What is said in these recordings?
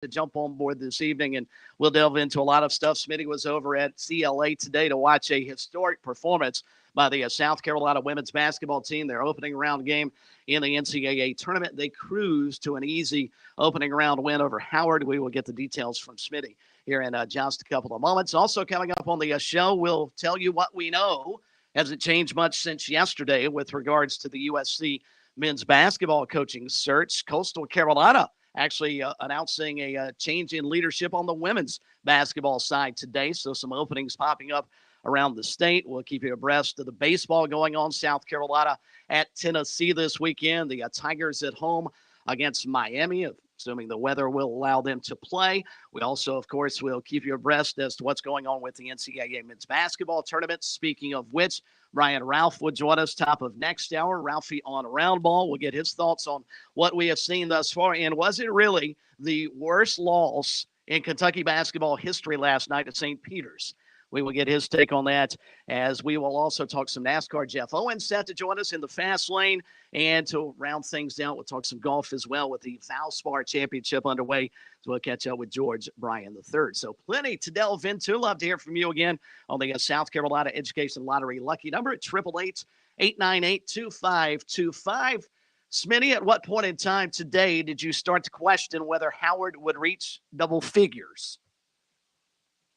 to jump on board this evening, and we'll delve into a lot of stuff. Smitty was over at CLA today to watch a historic performance by the South Carolina women's basketball team. Their opening round game in the NCAA tournament. They cruised to an easy opening round win over Howard. We will get the details from Smitty here in just a couple of moments. Also coming up on the show, we'll tell you what we know. Hasn't changed much since yesterday with regards to the USC men's basketball coaching search. Coastal Carolina actually announcing a change in leadership on the women's basketball side today. So some openings popping up around the state. We'll keep you abreast of the baseball going on. South Carolina at Tennessee this weekend. The Tigers at home against Miami, assuming the weather will allow them to play. We also, of course, will keep you abreast as to what's going on with the NCAA men's basketball tournament. Speaking of which, Brian Ralph would join us top of next hour. Ralphie on round ball. We'll get his thoughts on what we have seen thus far. And was it really the worst loss in Kentucky basketball history last night at St. Peter's? We will get his take on that, as we will also talk some NASCAR. Jeff Owens set to join us in the fast lane. And to round things out, we'll talk some golf as well with the Valspar Championship underway. So we'll catch up with George Bryan III. So plenty to delve into. Love to hear from you again on the South Carolina Education Lottery lucky number at 888-898-2525. Smitty, at what point in time today did you start to question whether Howard would reach double figures?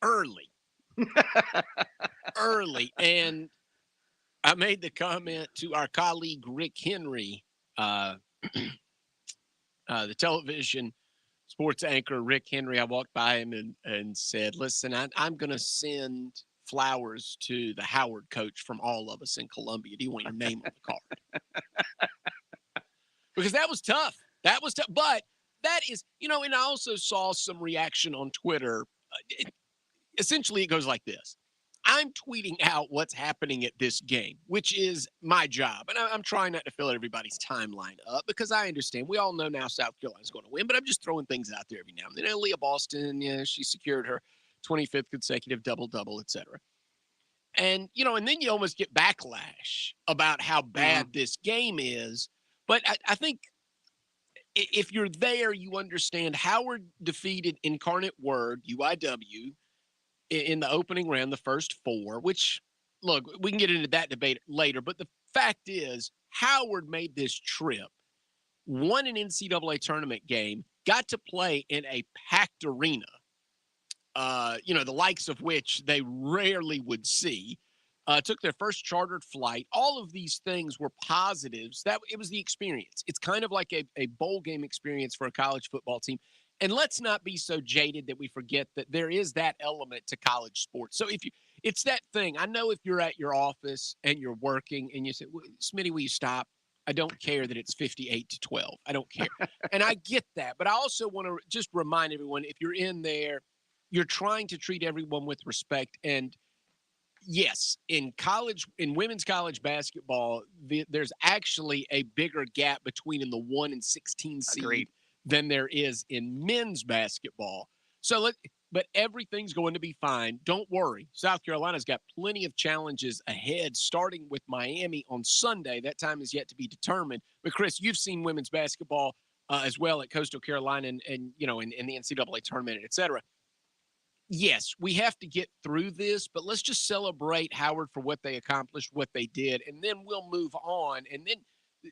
Early. And I made the comment to our colleague Rick Henry, the television sports anchor Rick Henry. I walked by him and said, listen, I'm going to send flowers to the Howard coach from all of us in Columbia. Do you want your name on the card? Because that was tough. But that is, and I also saw some reaction on Twitter. Essentially, it goes like this. I'm tweeting out what's happening at this game, which is my job. And I'm trying not to fill everybody's timeline up because I understand. We all know now South Carolina's going to win, but I'm just throwing things out there every now and then. Leah Boston, she secured her 25th consecutive double-double, et cetera. And, and then you almost get backlash about how bad this game is. But I think if you're there, you understand Howard defeated Incarnate Word, UIW, in the opening round, the first four, which, look, we can get into that debate later. But the fact is, Howard made this trip, won an NCAA tournament game, got to play in a packed arena, the likes of which they rarely would see, took their first chartered flight. All of these things were positives. It was the experience. It's kind of like a bowl game experience for a college football team. And let's not be so jaded that we forget that there is that element to college sports. So it's that thing. I know if you're at your office and you're working and you say, Smitty, will you stop? I don't care that it's 58-12. I don't care. And I get that. But I also want to just remind everyone, if you're in there, you're trying to treat everyone with respect. And yes, in women's college basketball, there's actually a bigger gap between in the 1 and 16 seed. Agreed. Than there is in men's basketball. But everything's going to be fine. Don't worry. South Carolina's got plenty of challenges ahead, starting with Miami on Sunday. That time is yet to be determined. But, Chris, you've seen women's basketball as well at Coastal Carolina and in the NCAA tournament, et cetera. Yes, we have to get through this, but let's just celebrate Howard for what they accomplished, what they did, and then we'll move on. And then,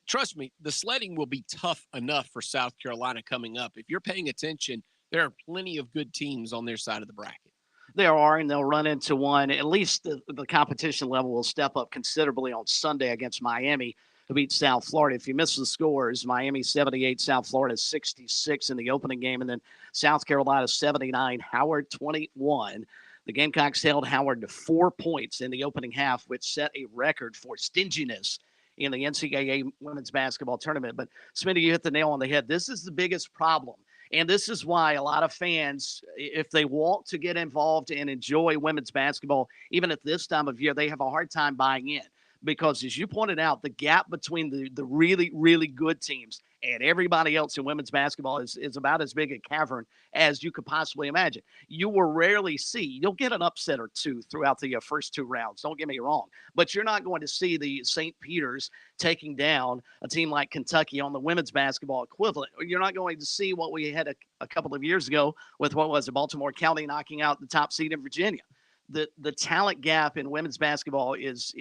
trust me, the sledding will be tough enough for South Carolina coming up. If you're paying attention, there are plenty of good teams on their side of the bracket. There are, and they'll run into one. At least the competition level will step up considerably on Sunday against Miami to beat South Florida. If you miss the scores, Miami 78, South Florida 66 in the opening game, and then South Carolina 79, Howard 21. The Gamecocks held Howard to 4 points in the opening half, which set a record for stinginess in the NCAA women's basketball tournament. But, Smitty, you hit the nail on the head. This is the biggest problem. And this is why a lot of fans, if they want to get involved and enjoy women's basketball, even at this time of year, they have a hard time buying in. because, as you pointed out, the gap between the really, really good teams and everybody else in women's basketball is about as big a cavern as you could possibly imagine. You will rarely see, you'll get an upset or two throughout the first two rounds, don't get me wrong, but you're not going to see the St. Peter's taking down a team like Kentucky on the women's basketball equivalent. You're not going to see what we had a couple of years ago with what was it, Baltimore County knocking out the top seed in Virginia. The talent gap in women's basketball is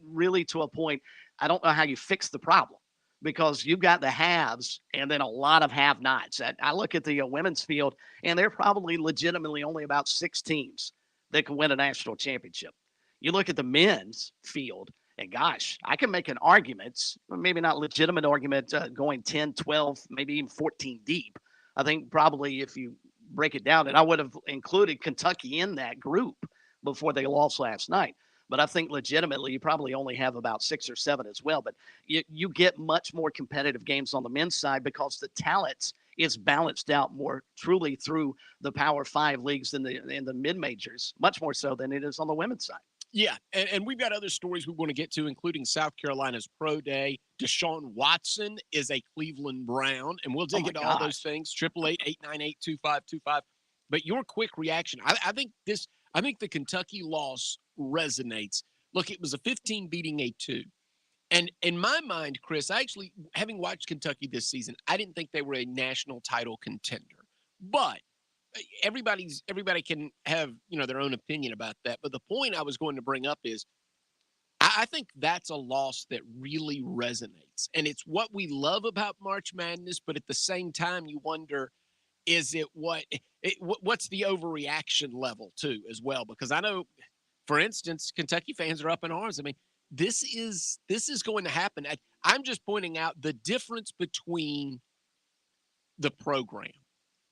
really to a point. I don't know how you fix the problem because you've got the haves and then a lot of have-nots. I look at the women's field, and there are probably legitimately only about 6 teams that can win a national championship. You look at the men's field, and gosh, I can make an argument, maybe not legitimate argument, going 10, 12, maybe even 14 deep. I think probably if you break it down, and I would have included Kentucky in that group before they lost last night. But I think legitimately you probably only have about 6 or 7 as well. But you get much more competitive games on the men's side because the talent is balanced out more truly through the Power 5 leagues in the mid majors, much more so than it is on the women's side. Yeah, and we've got other stories we want to get to, including South Carolina's Pro Day. Deshaun Watson is a Cleveland Brown, and we'll dig into all those things. 888-898-2525. But your quick reaction, I think the Kentucky loss resonates. Look, it was a 15 beating a 2. And in my mind, Chris, I actually, having watched Kentucky this season, I didn't think they were a national title contender. But everybody can have, their own opinion about that. But the point I was going to bring up is I think that's a loss that really resonates. And it's what we love about March Madness, but at the same time, you wonder, is it what's the overreaction level too as well? Because I know, for instance, Kentucky fans are up in arms. I mean, this is going to happen. I'm just pointing out the difference between the program,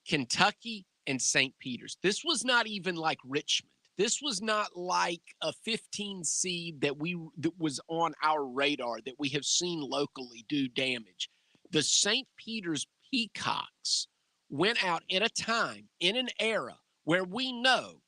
Kentucky and St. Peter's. This was not even like Richmond. This was not like a 15 seed that was on our radar that we have seen locally do damage. The St. Peter's Peacocks went out at a time, in an era, where we know,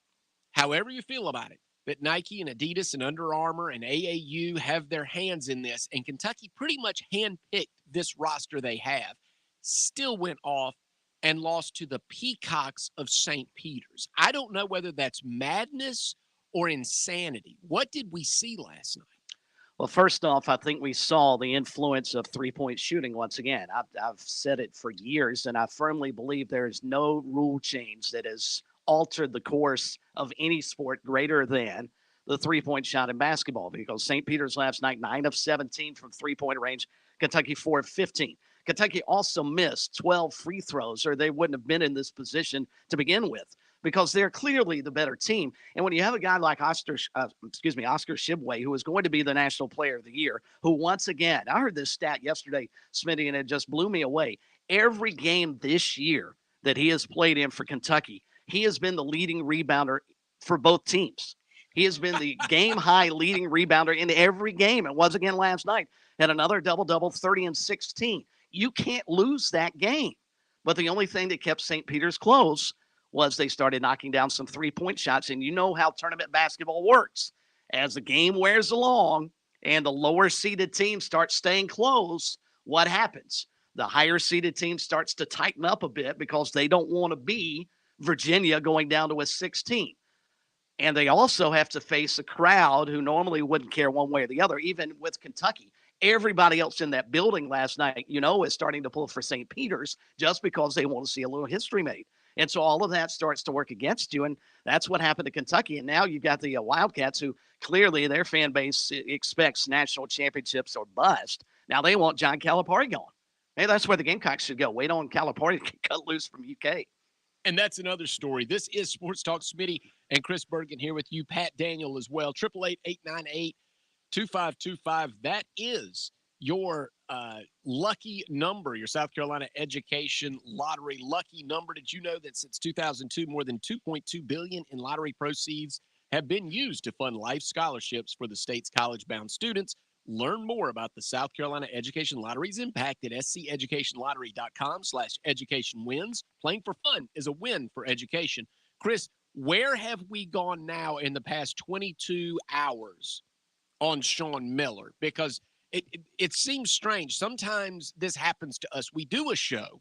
however you feel about it, that Nike and Adidas and Under Armour and AAU have their hands in this, and Kentucky pretty much handpicked this roster they have, still went off and lost to the Peacocks of St. Peter's. I don't know whether that's madness or insanity. What did we see last night? Well, first off, I think we saw the influence of three-point shooting once again. I've said it for years, and I firmly believe there is no rule change that has altered the course of any sport greater than the three-point shot in basketball, because St. Peter's last night, 9 of 17 from three-point range, Kentucky 4 of 15. Kentucky also missed 12 free throws, or they wouldn't have been in this position to begin with, because they're clearly the better team. And when you have a guy like Oscar Shibway, who is going to be the National Player of the Year, who once again, I heard this stat yesterday, Smitty, and it just blew me away. Every game this year that he has played in for Kentucky, he has been the leading rebounder for both teams. He has been the game-high leading rebounder in every game. It was again last night. Had another double-double, 30 and 16. You can't lose that game. But the only thing that kept St. Peter's close was they started knocking down some three-point shots. And you know how tournament basketball works. As the game wears along and the lower-seeded team starts staying close, what happens? The higher-seeded team starts to tighten up a bit because they don't want to be Virginia going down to a 16. And they also have to face a crowd who normally wouldn't care one way or the other, even with Kentucky. Everybody else in that building last night, is starting to pull for St. Peter's just because they want to see a little history made. And so all of that starts to work against you, and that's what happened to Kentucky. And now you've got the Wildcats, who clearly their fan base expects national championships or bust. Now they want John Calipari going. Hey, that's where the Gamecocks should go. Wait on Calipari to cut loose from UK. And that's another story. This is Sports Talk. Smitty and Chris Bergen here with you, Pat Daniel as well. 888-898-2525. That is your lucky number, your South Carolina Education Lottery lucky number. Did you know that since 2002, more than $2.2 billion in lottery proceeds have been used to fund life scholarships for the state's college-bound students? Learn more about the South Carolina Education Lottery's impact at scheducationlottery.com/educationwins. Playing for fun is a win for education. Chris, where have we gone now in the past 22 hours on Sean Miller because it seems strange. Sometimes this happens to us. We do a show,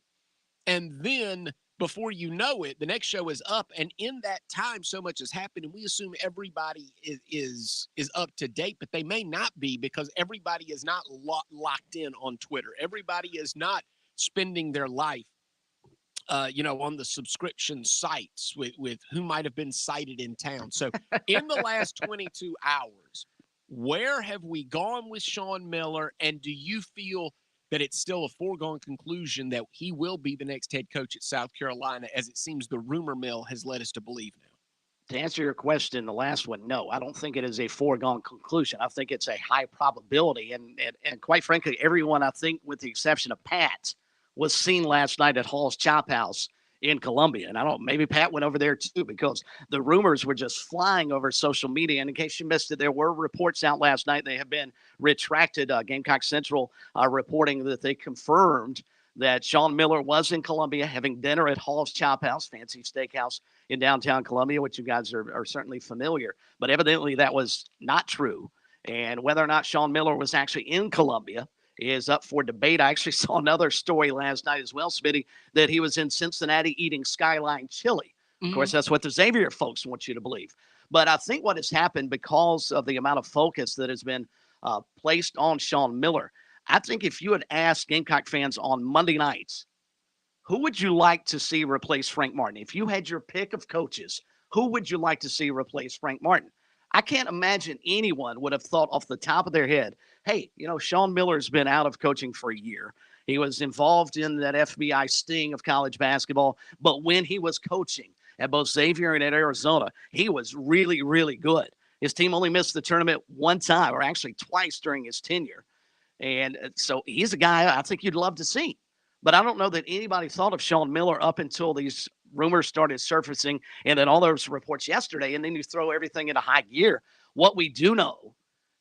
and then before you know it, the next show is up, and in that time, so much has happened, and we assume everybody is up to date, but they may not be because everybody is not locked in on Twitter. Everybody is not spending their life on the subscription sites with who might have been cited in town. So in the last 22 hours, where have we gone with Sean Miller? And do you feel that it's still a foregone conclusion that he will be the next head coach at South Carolina, as it seems the rumor mill has led us to believe now? To answer your question, the last one, no, I don't think it is a foregone conclusion. I think it's a high probability. And quite frankly, everyone, I think, with the exception of Pat, was seen last night at Hall's Chop House in Columbia. And I don't, maybe Pat went over there too, because the rumors were just flying over social media. And in case you missed it, there were reports out last night. They have been retracted. Gamecock Central reporting that they confirmed that Sean Miller was in Columbia having dinner at Hall's Chop House, fancy steakhouse in downtown Columbia, which you guys are certainly familiar. But evidently that was not true. And whether or not Sean Miller was actually in Columbia is up for debate. I actually saw another story last night as well, Smitty, that he was in Cincinnati eating Skyline chili. Of course, that's what the Xavier folks want you to believe. But I think what has happened because of the amount of focus that has been placed on Sean Miller, I think if you had asked Gamecock fans on Monday nights, who would you like to see replace Frank Martin? If you had your pick of coaches, who would you like to see replace Frank Martin? I can't imagine anyone would have thought off the top of their head, hey, Sean Miller's been out of coaching for a year. He was involved in that FBI sting of college basketball. But when he was coaching at both Xavier and at Arizona, he was really, really good. His team only missed the tournament one time, or actually twice during his tenure. And so he's a guy I think you'd love to see. But I don't know that anybody thought of Sean Miller up until these rumors started surfacing and then all those reports yesterday. And then you throw everything into high gear. What we do know,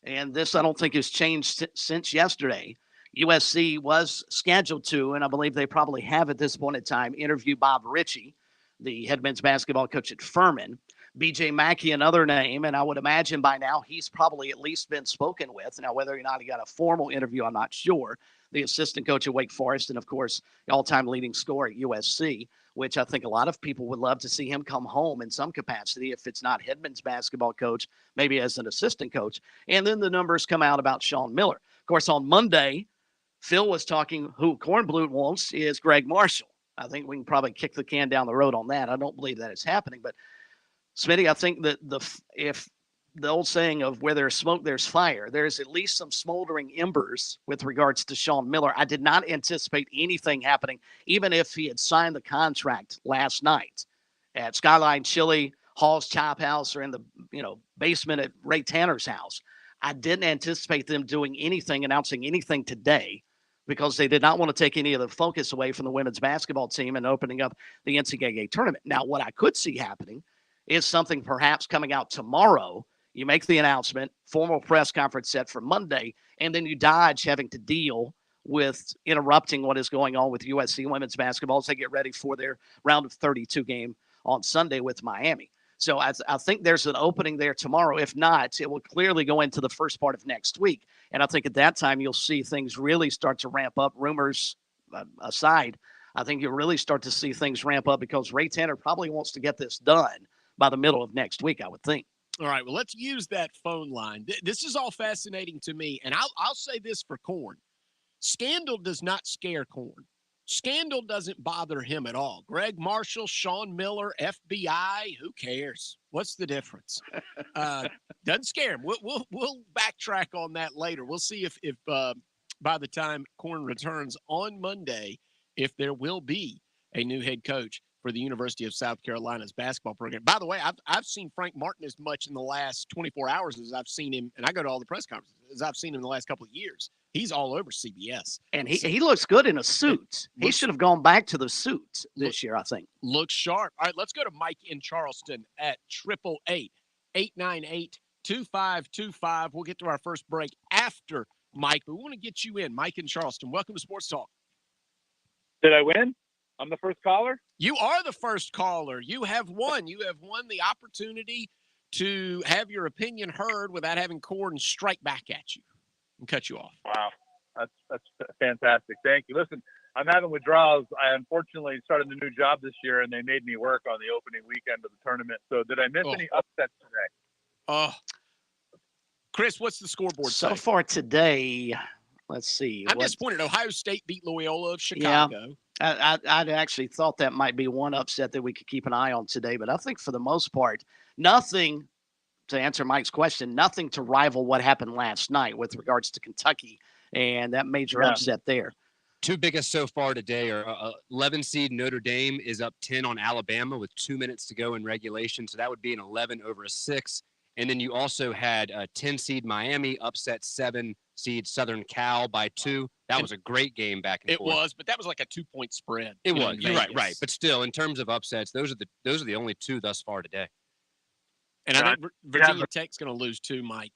and this I don't think has changed since yesterday, USC was scheduled to, and I believe they probably have at this point in time, interview Bob Ritchie, the head men's basketball coach at Furman. BJ Mackey, another name, and I would imagine by now he's probably at least been spoken with. Now, whether or not he got a formal interview, I'm not sure. The assistant coach at Wake Forest, and of course, the all-time leading scorer at USC, which I think a lot of people would love to see him come home in some capacity, if it's not head men's basketball coach, maybe as an assistant coach. And then the numbers come out about Sean Miller. Of course, on Monday, Phil was talking who Kornblut wants is Greg Marshall. I think we can probably kick the can down the road on that. I don't believe that is happening, but Smitty, I think that if the old saying of where there's smoke, there's fire, there's at least some smoldering embers with regards to Sean Miller. I did not anticipate anything happening, even if he had signed the contract last night at Skyline Chili, Hall's Chop House, or in the basement at Ray Tanner's house. I didn't anticipate them doing anything, announcing anything today, because they did not want to take any of the focus away from the women's basketball team and opening up the NCAA tournament. Now, what I could see happening is something perhaps coming out tomorrow. You make the announcement, formal press conference set for Monday, and then you dodge having to deal with interrupting what is going on with USC women's basketball as they get ready for their round of 32 game on Sunday with Miami. So I think there's an opening there tomorrow. If not, it will clearly go into the first part of next week. And I think at that time you'll see things really start to ramp up. Rumors aside, I think you'll really start to see things ramp up because Ray Tanner probably wants to get this done by the middle of next week, I would think. All right, well, let's use that phone line. This is all fascinating to me, and I'll say this for Corn. Scandal does not scare Corn. Scandal doesn't bother him at all. Greg Marshall, Sean Miller, FBI, who cares? What's the difference? Doesn't scare him. We'll backtrack on that later. We'll see if by the time Corn returns on Monday, if there will be a new head coach for the University of South Carolina's basketball program. By the way, I've seen Frank Martin as much in the last 24 hours as I've seen him, and I go to all the press conferences, as I've seen him in the last couple of years. He's all over CBS. And he looks good in a suit. He should have gone back to the suit this year, I think. Looks sharp. All right, let's go to Mike in Charleston at 888-898-2525. We'll get to our first break after Mike, but we want to get you in. Mike in Charleston, welcome to Sports Talk. Did I win? I'm the first caller? You are the first caller. You have won. You have won the opportunity to have your opinion heard without having Gordon strike back at you and cut you off. Wow. That's fantastic. Thank you. Listen, I'm having withdrawals. I unfortunately started a new job this year, and they made me work on the opening weekend of the tournament. So did I miss any upsets today? Oh, Chris, what's the scoreboard so say? far today? Let's see. I'm disappointed. Ohio State beat Loyola of Chicago. Yeah, I'd actually thought that might be one upset that we could keep an eye on today, but I think for the most part, nothing, to answer Mike's question, nothing to rival what happened last night with regards to Kentucky and that major upset there. Two biggest so far today are 11 seed Notre Dame is up 10 on Alabama with 2 minutes to go in regulation. So that would be an 11 over a 6. And then you also had 10 seed Miami upset 7 seed Southern Cal by 2. That was a great game back and forth. It was, but that was like a 2-point spread. It was. You're right. But still, in terms of upsets, those are the only 2 thus far today. And I think Virginia Tech's going to lose too, Mike,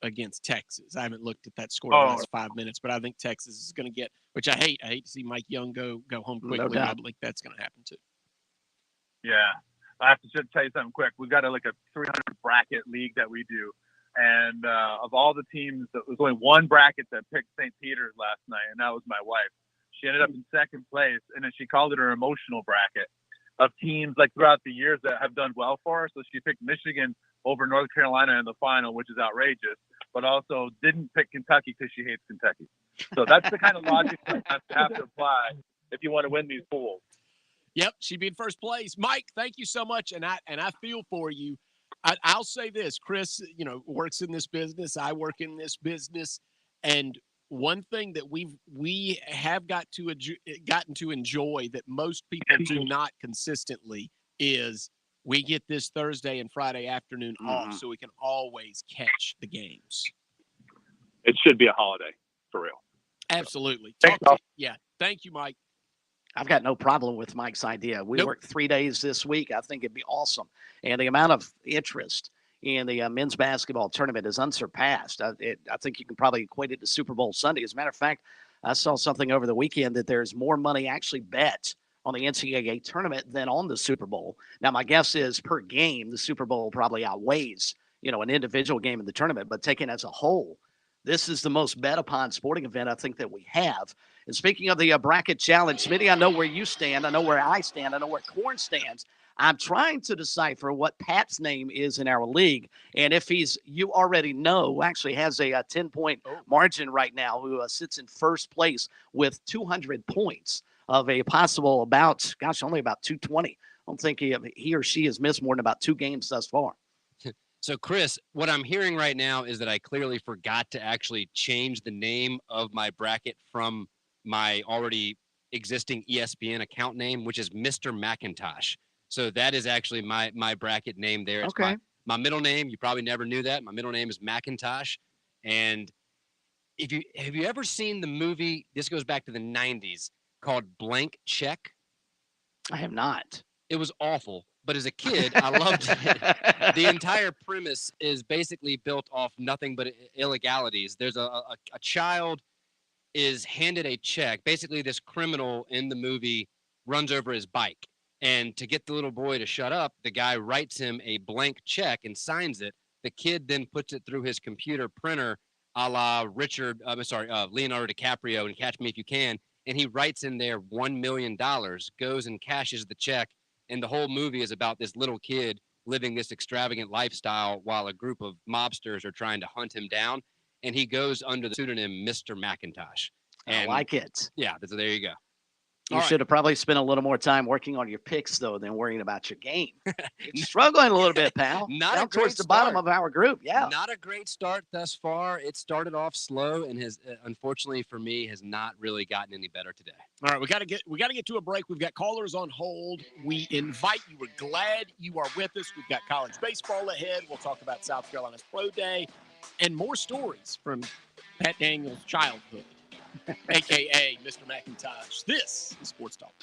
against Texas. I haven't looked at that score in the last 5 minutes, but I think Texas is going to get, which I hate. I hate to see Mike Young go home quickly. No doubt. I think that's going to happen too. Yeah. I have to just tell you something quick. We've got a 300 bracket league that we do. And of all the teams, there was only one bracket that picked St. Peter's last night, and that was my wife. She ended up in second place, and then she called it her emotional bracket of teams throughout the years that have done well for her. So she picked Michigan over North Carolina in the final, which is outrageous, but also didn't pick Kentucky because she hates Kentucky. So that's the kind of logic that have to apply if you want to win these pools. Yep, she'd be in first place. Mike, thank you so much, and I feel for you. I'll say this, Chris, works in this business. I work in this business, and one thing that we have gotten to enjoy that most people do not consistently is we get this Thursday and Friday afternoon off, so we can always catch the games. It should be a holiday, for real. Absolutely. Thank you, Mike. I've got no problem with Mike's idea. We work 3 days this week. I think it'd be awesome. And the amount of interest in the men's basketball tournament is unsurpassed. I think you can probably equate it to Super Bowl Sunday. As a matter of fact, I saw something over the weekend that there's more money actually bet on the NCAA tournament than on the Super Bowl. Now, my guess is per game, the Super Bowl probably outweighs, an individual game in the tournament. But taken as a whole, this is the most bet upon sporting event I think that we have. And speaking of the bracket challenge, Smitty, I know where you stand. I know where I stand. I know where Corn stands. I'm trying to decipher what Pat's name is in our league. And if you already know, actually has a 10-point margin right now, who sits in first place with 200 points of a possible only about 220. I don't think he or she has missed more than about 2 games thus far. So, Chris, what I'm hearing right now is that I clearly forgot to actually change the name of my bracket from my already existing ESPN account name, which is Mr. McIntosh. So that is actually my bracket name there. It's okay. My middle name. You probably never knew that. My middle name is McIntosh. And have you ever seen the movie, this goes back to the 90s, called Blank Check? I have not. It was awful. But as a kid, I loved it. The entire premise is basically built off nothing but illegalities. There's a child is handed a check. Basically, this criminal in the movie runs over his bike. And to get the little boy to shut up, the guy writes him a blank check and signs it. The kid then puts it through his computer printer, a la Leonardo DiCaprio and Catch Me If You Can. And he writes in there $1 million, goes and cashes the check. And the whole movie is about this little kid living this extravagant lifestyle while a group of mobsters are trying to hunt him down. And he goes under the pseudonym Mr. McIntosh. I like it. Yeah, so there you go. You should have probably spent a little more time working on your picks, though, than worrying about your game. You're struggling a little bit, pal. Down towards the bottom of our group, yeah. Not a great start thus far. It started off slow and has, unfortunately for me, has not really gotten any better today. All right, we got to get to a break. We've got callers on hold. We invite you. We're glad you are with us. We've got college baseball ahead. We'll talk about South Carolina's Pro Day and more stories from Pat Daniels' childhood. a.k.a. Mr. McIntosh. This is Sports Talk.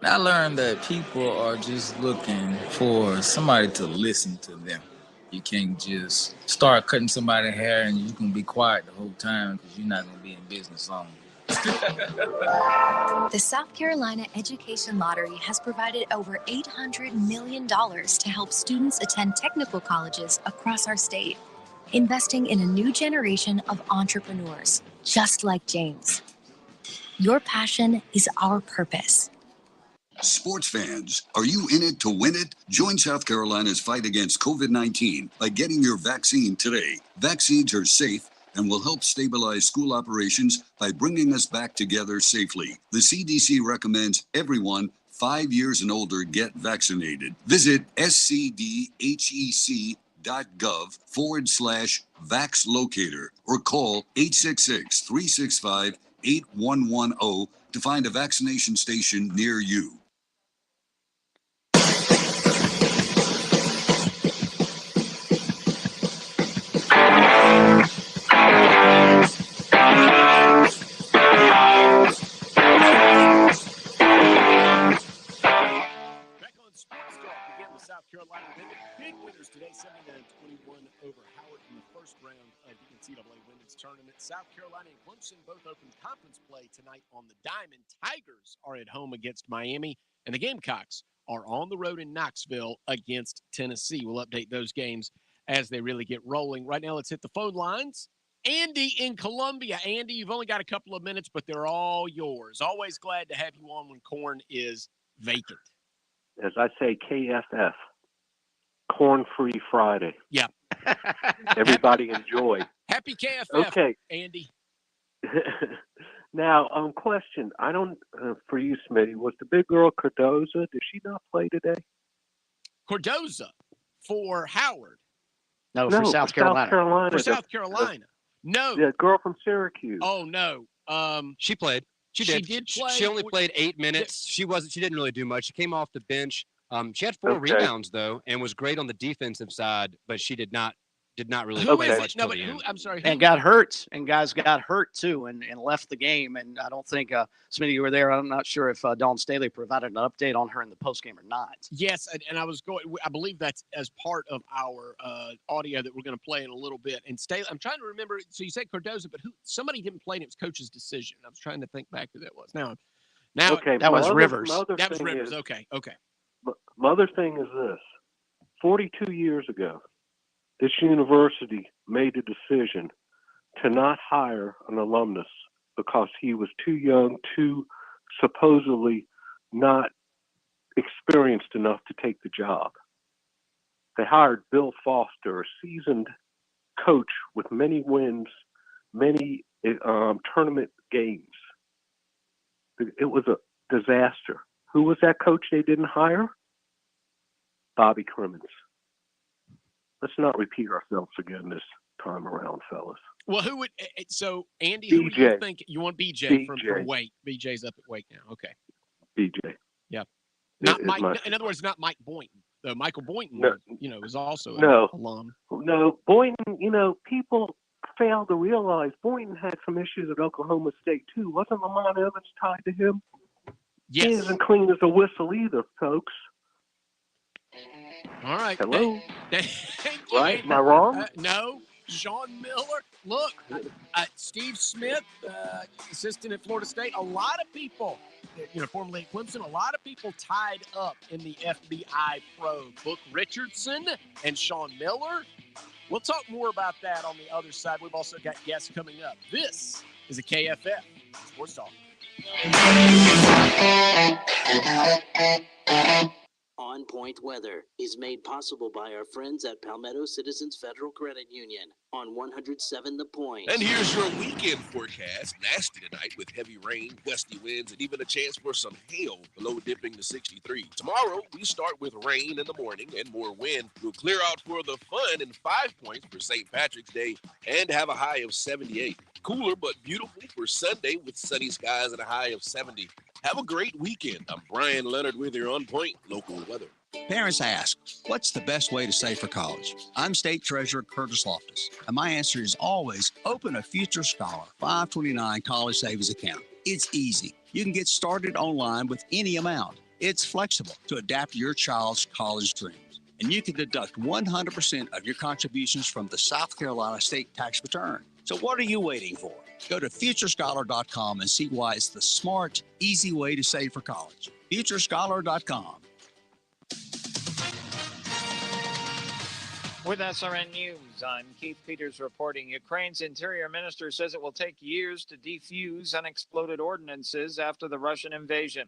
I learned that people are just looking for somebody to listen to them. You can't just start cutting somebody's hair and you can be quiet the whole time because you're not going to be in business long. The South Carolina Education Lottery has provided over $800 million to help students attend technical colleges across our state, investing in a new generation of entrepreneurs, just like James. Your passion is our purpose. Sports fans, are you in it to win it? Join South Carolina's fight against COVID-19 by getting your vaccine today. Vaccines are safe and will help stabilize school operations by bringing us back together safely. The CDC recommends everyone 5 years and older get vaccinated. Visit scdhec.gov/VaxLocator or call 866-365-8110 to find a vaccination station near you. South Carolina big winners today, 79-21 over Howard in the first round of the NCAA Women's Tournament. South Carolina and Clemson both open conference play tonight on the Diamond. Tigers are at home against Miami, and the Gamecocks are on the road in Knoxville against Tennessee. We'll update those games as they really get rolling. Right now, let's hit the phone lines. Andy in Columbia. Andy, you've only got a couple of minutes, but they're all yours. Always glad to have you on when corn is vacant. As I say, KFF, Corn-Free Friday. Yeah. Everybody enjoy. Happy KFF, okay. Andy. Now, question. I don't, for you, Smitty, was the big girl Cardoza, did she not play today? Cardoza for Howard. No, for South Carolina. For South Carolina. No. The girl from Syracuse. Oh, no. She played. She did play. She only played 8 minutes. She didn't really do much. She came off the bench. She had 4 rebounds though, and was great on the defensive side, but she did not really play much. No, but I'm sorry. And got hurt, and guys got hurt too, and left the game. And I don't think, Smitty, you were there. I'm not sure if Dawn Staley provided an update on her in the postgame or not. Yes, and I believe that's as part of our audio that we're going to play in a little bit. And Staley, I'm trying to remember. So you said Cardoza, but somebody didn't play, and it was coach's decision. I was trying to think back who that was. Now, okay, that was Rivers. That was Rivers. Okay. My other thing is this. 42 years ago, this university made a decision to not hire an alumnus because he was too young, too supposedly not experienced enough to take the job. They hired Bill Foster, a seasoned coach with many wins, many tournament games. It was a disaster. Who was that coach they didn't hire? Bobby Crimmins. Let's not repeat ourselves again this time around, fellas. Well, so Andy, who do you think you want? BJ from Wake. BJ's up at Wake now. Okay. BJ. Yeah. Not Mike. In other words, not Mike Boynton. Though Michael Boynton, is also an alum. No, Boynton. People fail to realize Boynton had some issues at Oklahoma State too. Wasn't Lamont Evans tied to him? Yes. He isn't clean as a whistle either, folks. All right. Hello. Thank you. Right? Am I wrong? No. Sean Miller. Look, Steve Smith, assistant at Florida State. A lot of people, formerly at Clemson, a lot of people tied up in the FBI pro. Book Richardson and Sean Miller. We'll talk more about that on the other side. We've also got guests coming up. This is a KFF Sports Talk. On Point Weather is made possible by our friends at Palmetto Citizens Federal Credit Union on 107 The Point. And here's your weekend forecast. Nasty tonight with heavy rain, gusty winds, and even a chance for some hail, below dipping to 63. Tomorrow, we start with rain in the morning and more wind. We'll clear out for the fun and 5 points for St. Patrick's Day and have a high of 78. Cooler but beautiful for Sunday with sunny skies and a high of 70. Have a great weekend. I'm Brian Leonard with your On Point local weather. Parents ask, what's the best way to save for college? I'm State Treasurer Curtis Loftus, and my answer is always open a Future Scholar 529 college savings account. It's easy. You can get started online with any amount. It's flexible to adapt to your child's college dreams, and you can deduct 100% of your contributions from the South Carolina state tax return. So what are you waiting for? Go to futurescholar.com and see why it's the smart, easy way to save for college. futurescholar.com. With SRN News, I'm Keith Peters reporting Ukraine's interior minister says it will take years to defuse unexploded ordnances after the Russian invasion.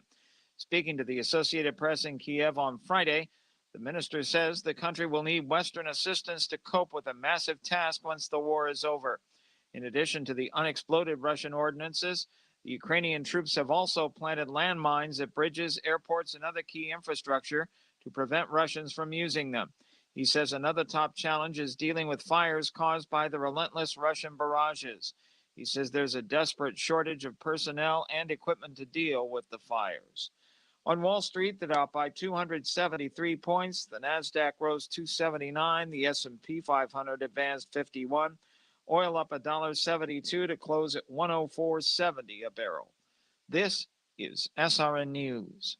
Speaking to the Associated Press in Kiev on Friday, the minister says the country will need Western assistance to cope with a massive task once the war is over. In addition to the unexploded Russian ordnances, the Ukrainian troops have also planted landmines at bridges, airports, and other key infrastructure to prevent Russians from using them. He says another top challenge is dealing with fires caused by the relentless Russian barrages. He says there's a desperate shortage of personnel and equipment to deal with the fires. On Wall Street, the Dow by 273 points, the Nasdaq rose 279, the S&P 500 advanced 51, oil up $1.72 to close at 104.70 a barrel. This is SRN News.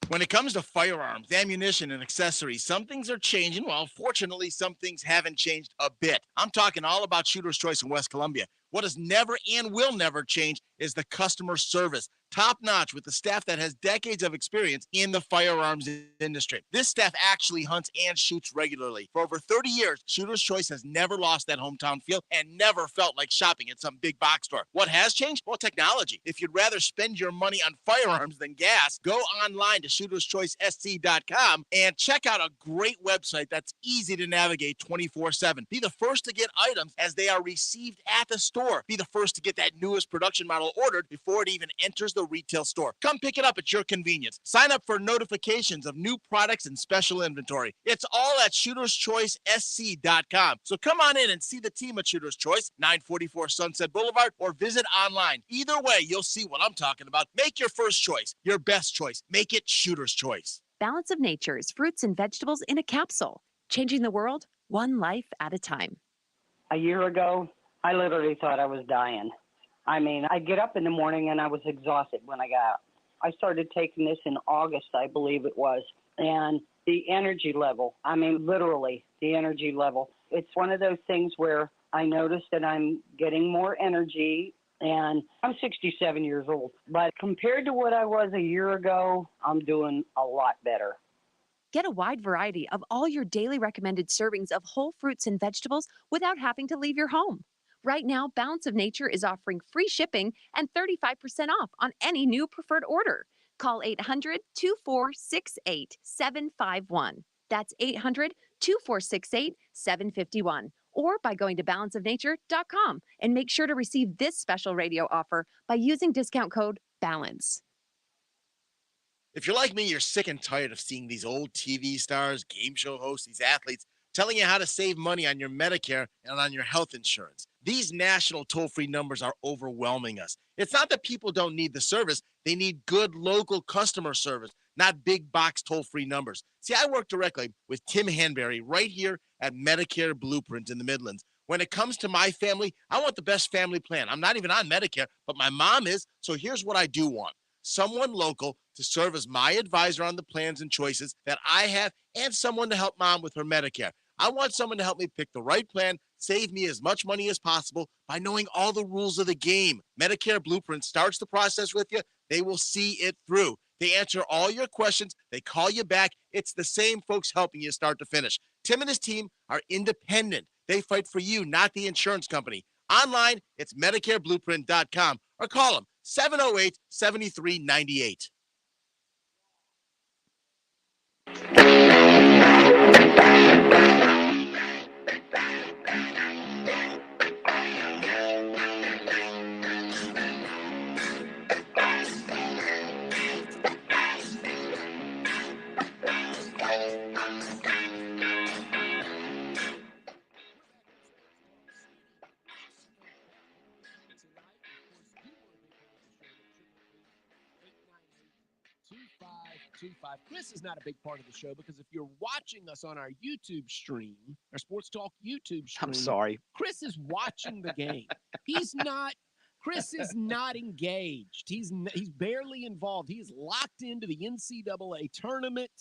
When it comes to firearms, ammunition, and accessories, some things are changing. Well, fortunately, some things haven't changed a bit. I'm talking all about Shooter's Choice in West Columbia. What has never and will never change is the customer service. Top-notch with the staff that has decades of experience in the firearms industry. This staff actually hunts and shoots regularly. For over 30 years, Shooter's Choice has never lost that hometown feel and never felt like shopping at some big box store. What has changed? Well, technology. If you'd rather spend your money on firearms than gas, go online to shooterschoicesc.com and check out a great website that's easy to navigate 24/7. Be the first to get items as they are received at the store. Be the first to get that newest production model ordered before it even enters the retail store. Come pick it up at your convenience. Sign up for notifications of new products and special inventory. It's all at shooterschoicesc.com. So come on in and see the team at Shooter's Choice, 944 Sunset Boulevard, or visit online. Either way, you'll see what I'm talking about. Make your first choice, your best choice. Make it Shooter's Choice. Balance of Nature's fruits and vegetables in a capsule, changing the world one life at a time. A year ago, I literally thought I was dying. I mean, I'd get up in the morning and I was exhausted when I got up. I started taking this in August, I believe it was, and the energy level, I mean, literally the energy level. It's one of those things where I noticed that I'm getting more energy, and I'm 67 years old. But compared to what I was a year ago, I'm doing a lot better. Get a wide variety of all your daily recommended servings of whole fruits and vegetables without having to leave your home. Right now, Balance of Nature is offering free shipping and 35% off on any new preferred order. Call 800-2468-751. That's 800-2468-751. Or by going to balanceofnature.com and make sure to receive this special radio offer by using discount code BALANCE. If you're like me, you're sick and tired of seeing these old TV stars, game show hosts, these athletes telling you how to save money on your Medicare and on your health insurance. These national toll-free numbers are overwhelming us. It's not that people don't need the service. They need good local customer service, not big box toll-free numbers. See, I work directly with Tim Hanberry right here at Medicare Blueprint in the Midlands. When it comes to my family, I want the best family plan. I'm not even on Medicare, but my mom is. So here's what I do want. Someone local to serve as my advisor on the plans and choices that I have, and someone to help mom with her Medicare. I want someone to help me pick the right plan, save me as much money as possible by knowing all the rules of the game. Medicare Blueprint starts the process with you. They will see it through. They answer all your questions. They call you back. It's the same folks helping you start to finish. Tim and his team are independent. They fight for you, not the insurance company. Online, it's MedicareBlueprint.com or call them 708-7398. Chris is not a big part of the show because if you're watching us on our YouTube stream, our Sports Talk YouTube stream, I'm sorry. Chris is watching the game. He's not Chris is not engaged. He's barely involved. He is locked into the NCAA tournament.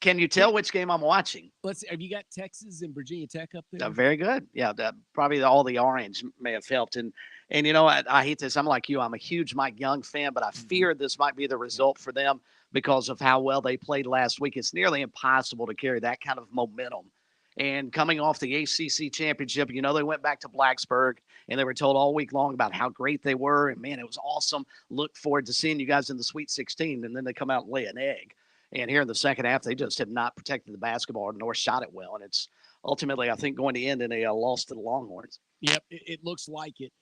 Can you tell which game I'm watching? Let's see. Have you got Texas and Virginia Tech up there? Very good. Yeah, probably all the orange may have helped. And you know, I hate this. I'm like you. I'm a huge Mike Young fan, but I fear this might be the result for them because of how well they played last week. It's nearly impossible to carry that kind of momentum. And coming off the ACC championship, you know, they went back to Blacksburg and they were told all week long about how great they were. And man, it was awesome. Look forward to seeing you guys in the Sweet 16. And then they come out and lay an egg. And here in the second half, they just have not protected the basketball nor shot it well. And it's ultimately, I think, going to end in a loss to the Longhorns. Yep, it looks like it.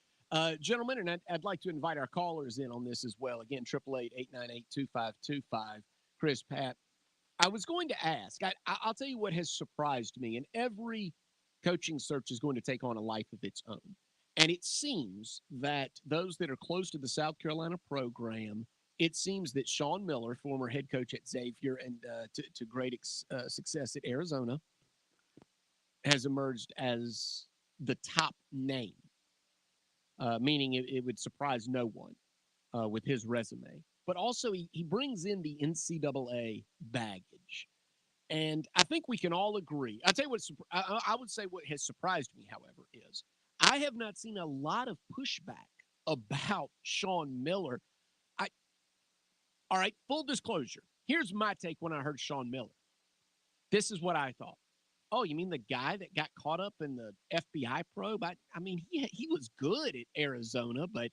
Gentlemen, and I'd like to invite our callers in on this as well. Again, 888-898-2525. Chris, Pat, I was going to ask, I'll tell you what has surprised me, and every coaching search is going to take on a life of its own. And it seems that those that are close to the South Carolina program, it seems that Sean Miller, former head coach at Xavier and to great success at Arizona, has emerged as the top name, meaning it would surprise no one with his resume. But also he brings in the NCAA baggage. And I think we can all agree. I'll tell you what, I would say what has surprised me, however, is I have not seen a lot of pushback about Sean Miller. All right, full disclosure. Here's my take when I heard Sean Miller. This is what I thought. Oh, you mean the guy that got caught up in the FBI probe? I mean, he was good at Arizona, but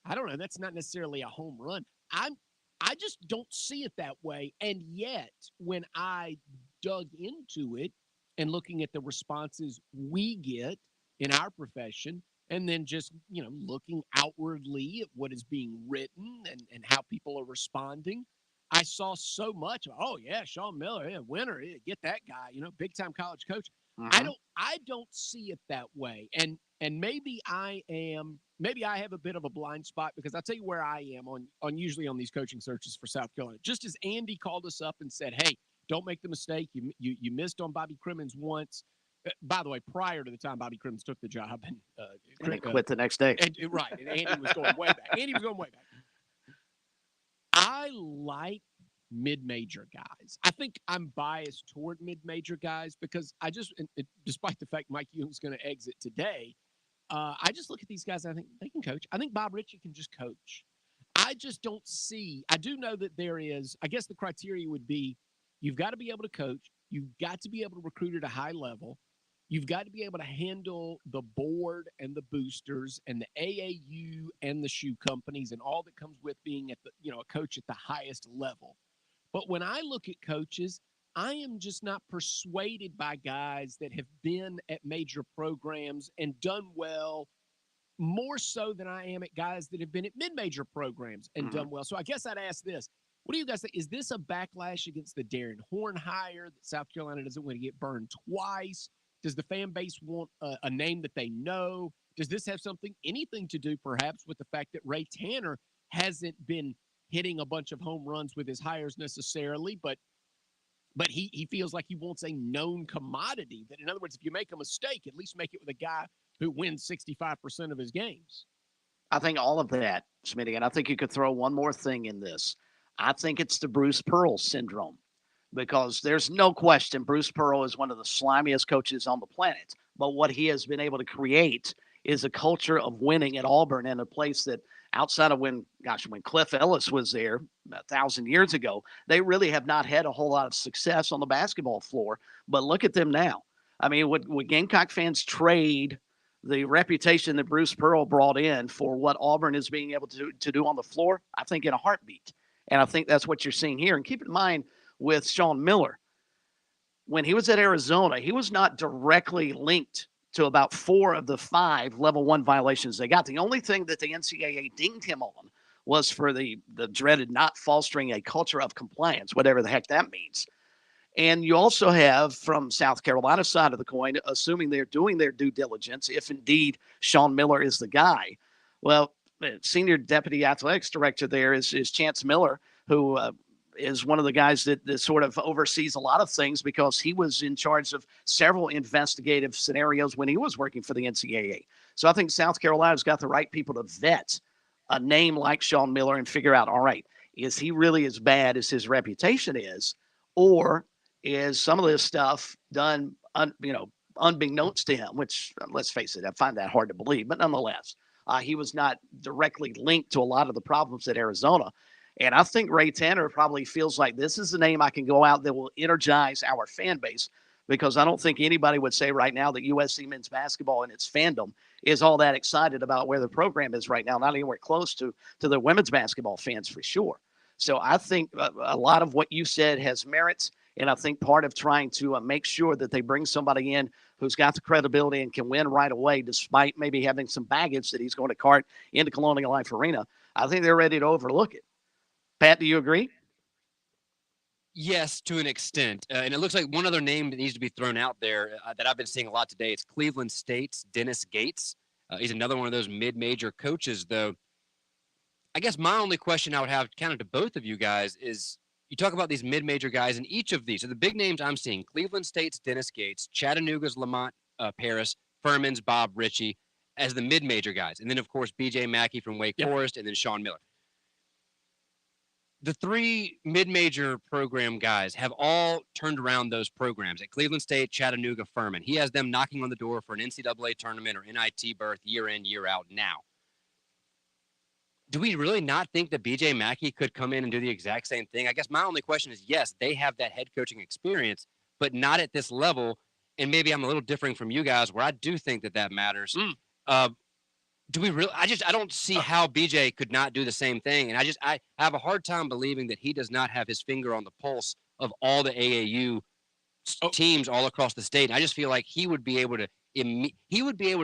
I don't know. That's not necessarily a home run. I just don't see it that way. And yet, when I dug into it and looking at the responses we get in our profession, and then just, looking outwardly at what is being written and how people are responding, I saw so much. Oh, yeah, Sean Miller, yeah, winner, yeah, get that guy, big-time college coach. Mm-hmm. I don't see it that way. And maybe I have a bit of a blind spot because I'll tell you where I am on usually on these coaching searches for South Carolina. Just as Andy called us up and said, hey, don't make the mistake. You missed on Bobby Crimmins once. By the way, prior to the time Bobby Crimmins took the job, and he quit the next day. And Andy was going way back. I like mid-major guys. I think I'm biased toward mid-major guys because despite the fact Mike Young's going to exit today, I just look at these guys and I think they can coach. I think Bob Ritchie can just coach. I just don't see. I do know that there is. I guess the criteria would be you've got to be able to coach. You've got to be able to recruit at a high level. You've got to be able to handle the board and the boosters and the AAU and the shoe companies and all that comes with being at the, a coach at the highest level. But when I look at coaches, I am just not persuaded by guys that have been at major programs and done well more so than I am at guys that have been at mid-major programs and done well. So I guess I'd ask this. What do you guys think? Is this a backlash against the Darren Horn hire that South Carolina doesn't want to get burned twice? Does the fan base want a name that they know? Does this have anything to do perhaps with the fact that Ray Tanner hasn't been hitting a bunch of home runs with his hires necessarily, but he feels like he wants a known commodity? That, in other words, if you make a mistake, at least make it with a guy who wins 65% of his games. I think all of that, Smitty, and I think you could throw one more thing in this. I think it's the Bruce Pearl syndrome. Because there's no question Bruce Pearl is one of the slimiest coaches on the planet. But what he has been able to create is a culture of winning at Auburn, in a place that outside of when Cliff Ellis was there 1,000 years ago, they really have not had a whole lot of success on the basketball floor. But look at them now. I mean, would Gamecock fans trade the reputation that Bruce Pearl brought in for what Auburn is being able to do on the floor? I think in a heartbeat. And I think that's what you're seeing here. And keep in mind, with Sean Miller, when he was at Arizona, he was not directly linked to about 4 of the 5 level 1 violations they got. The only thing that the NCAA dinged him on was for the dreaded not fostering a culture of compliance, whatever the heck that means. And you also have, from South Carolina's side of the coin, assuming they're doing their due diligence, if indeed Sean Miller is the guy. Well, senior deputy athletics director there is Chance Miller, who is one of the guys that sort of oversees a lot of things because he was in charge of several investigative scenarios when he was working for the NCAA. So I think South Carolina's got the right people to vet a name like Sean Miller and figure out, all right, is he really as bad as his reputation is, or is some of this stuff done, unbeknownst to him? Which, let's face it, I find that hard to believe, but nonetheless, he was not directly linked to a lot of the problems at Arizona. And I think Ray Tanner probably feels like this is the name I can go out that will energize our fan base, because I don't think anybody would say right now that USC men's basketball and its fandom is all that excited about where the program is right now, not anywhere close to the women's basketball fans for sure. So I think a lot of what you said has merits, and I think part of trying to make sure that they bring somebody in who's got the credibility and can win right away, despite maybe having some baggage that he's going to cart into Colonial Life Arena, I think they're ready to overlook it. Pat, do you agree? Yes, to an extent. And it looks like one other name that needs to be thrown out there that I've been seeing a lot today. It's Cleveland State's Dennis Gates. He's another one of those mid-major coaches, though. I guess my only question I would have kind of to both of you guys is, you talk about these mid-major guys, and each of these, so the big names I'm seeing, Cleveland State's Dennis Gates, Chattanooga's Lamont Paris, Furman's Bob Ritchie as the mid-major guys. And then, of course, B.J. Mackey from Wake Forest, and then Sean Miller. The three mid-major program guys have all turned around those programs at Cleveland State, Chattanooga, Furman. He has them knocking on the door for an NCAA tournament or NIT berth year in, year out now. Do we really not think that B.J. Mackey could come in and do the exact same thing? I guess my only question is, yes, they have that head coaching experience, but not at this level. And maybe I'm a little differing from you guys where I do think that matters. Do we really? I don't see how BJ could not do the same thing. And I have a hard time believing that he does not have his finger on the pulse of all the AAU teams all across the state. And I just feel like he would be able to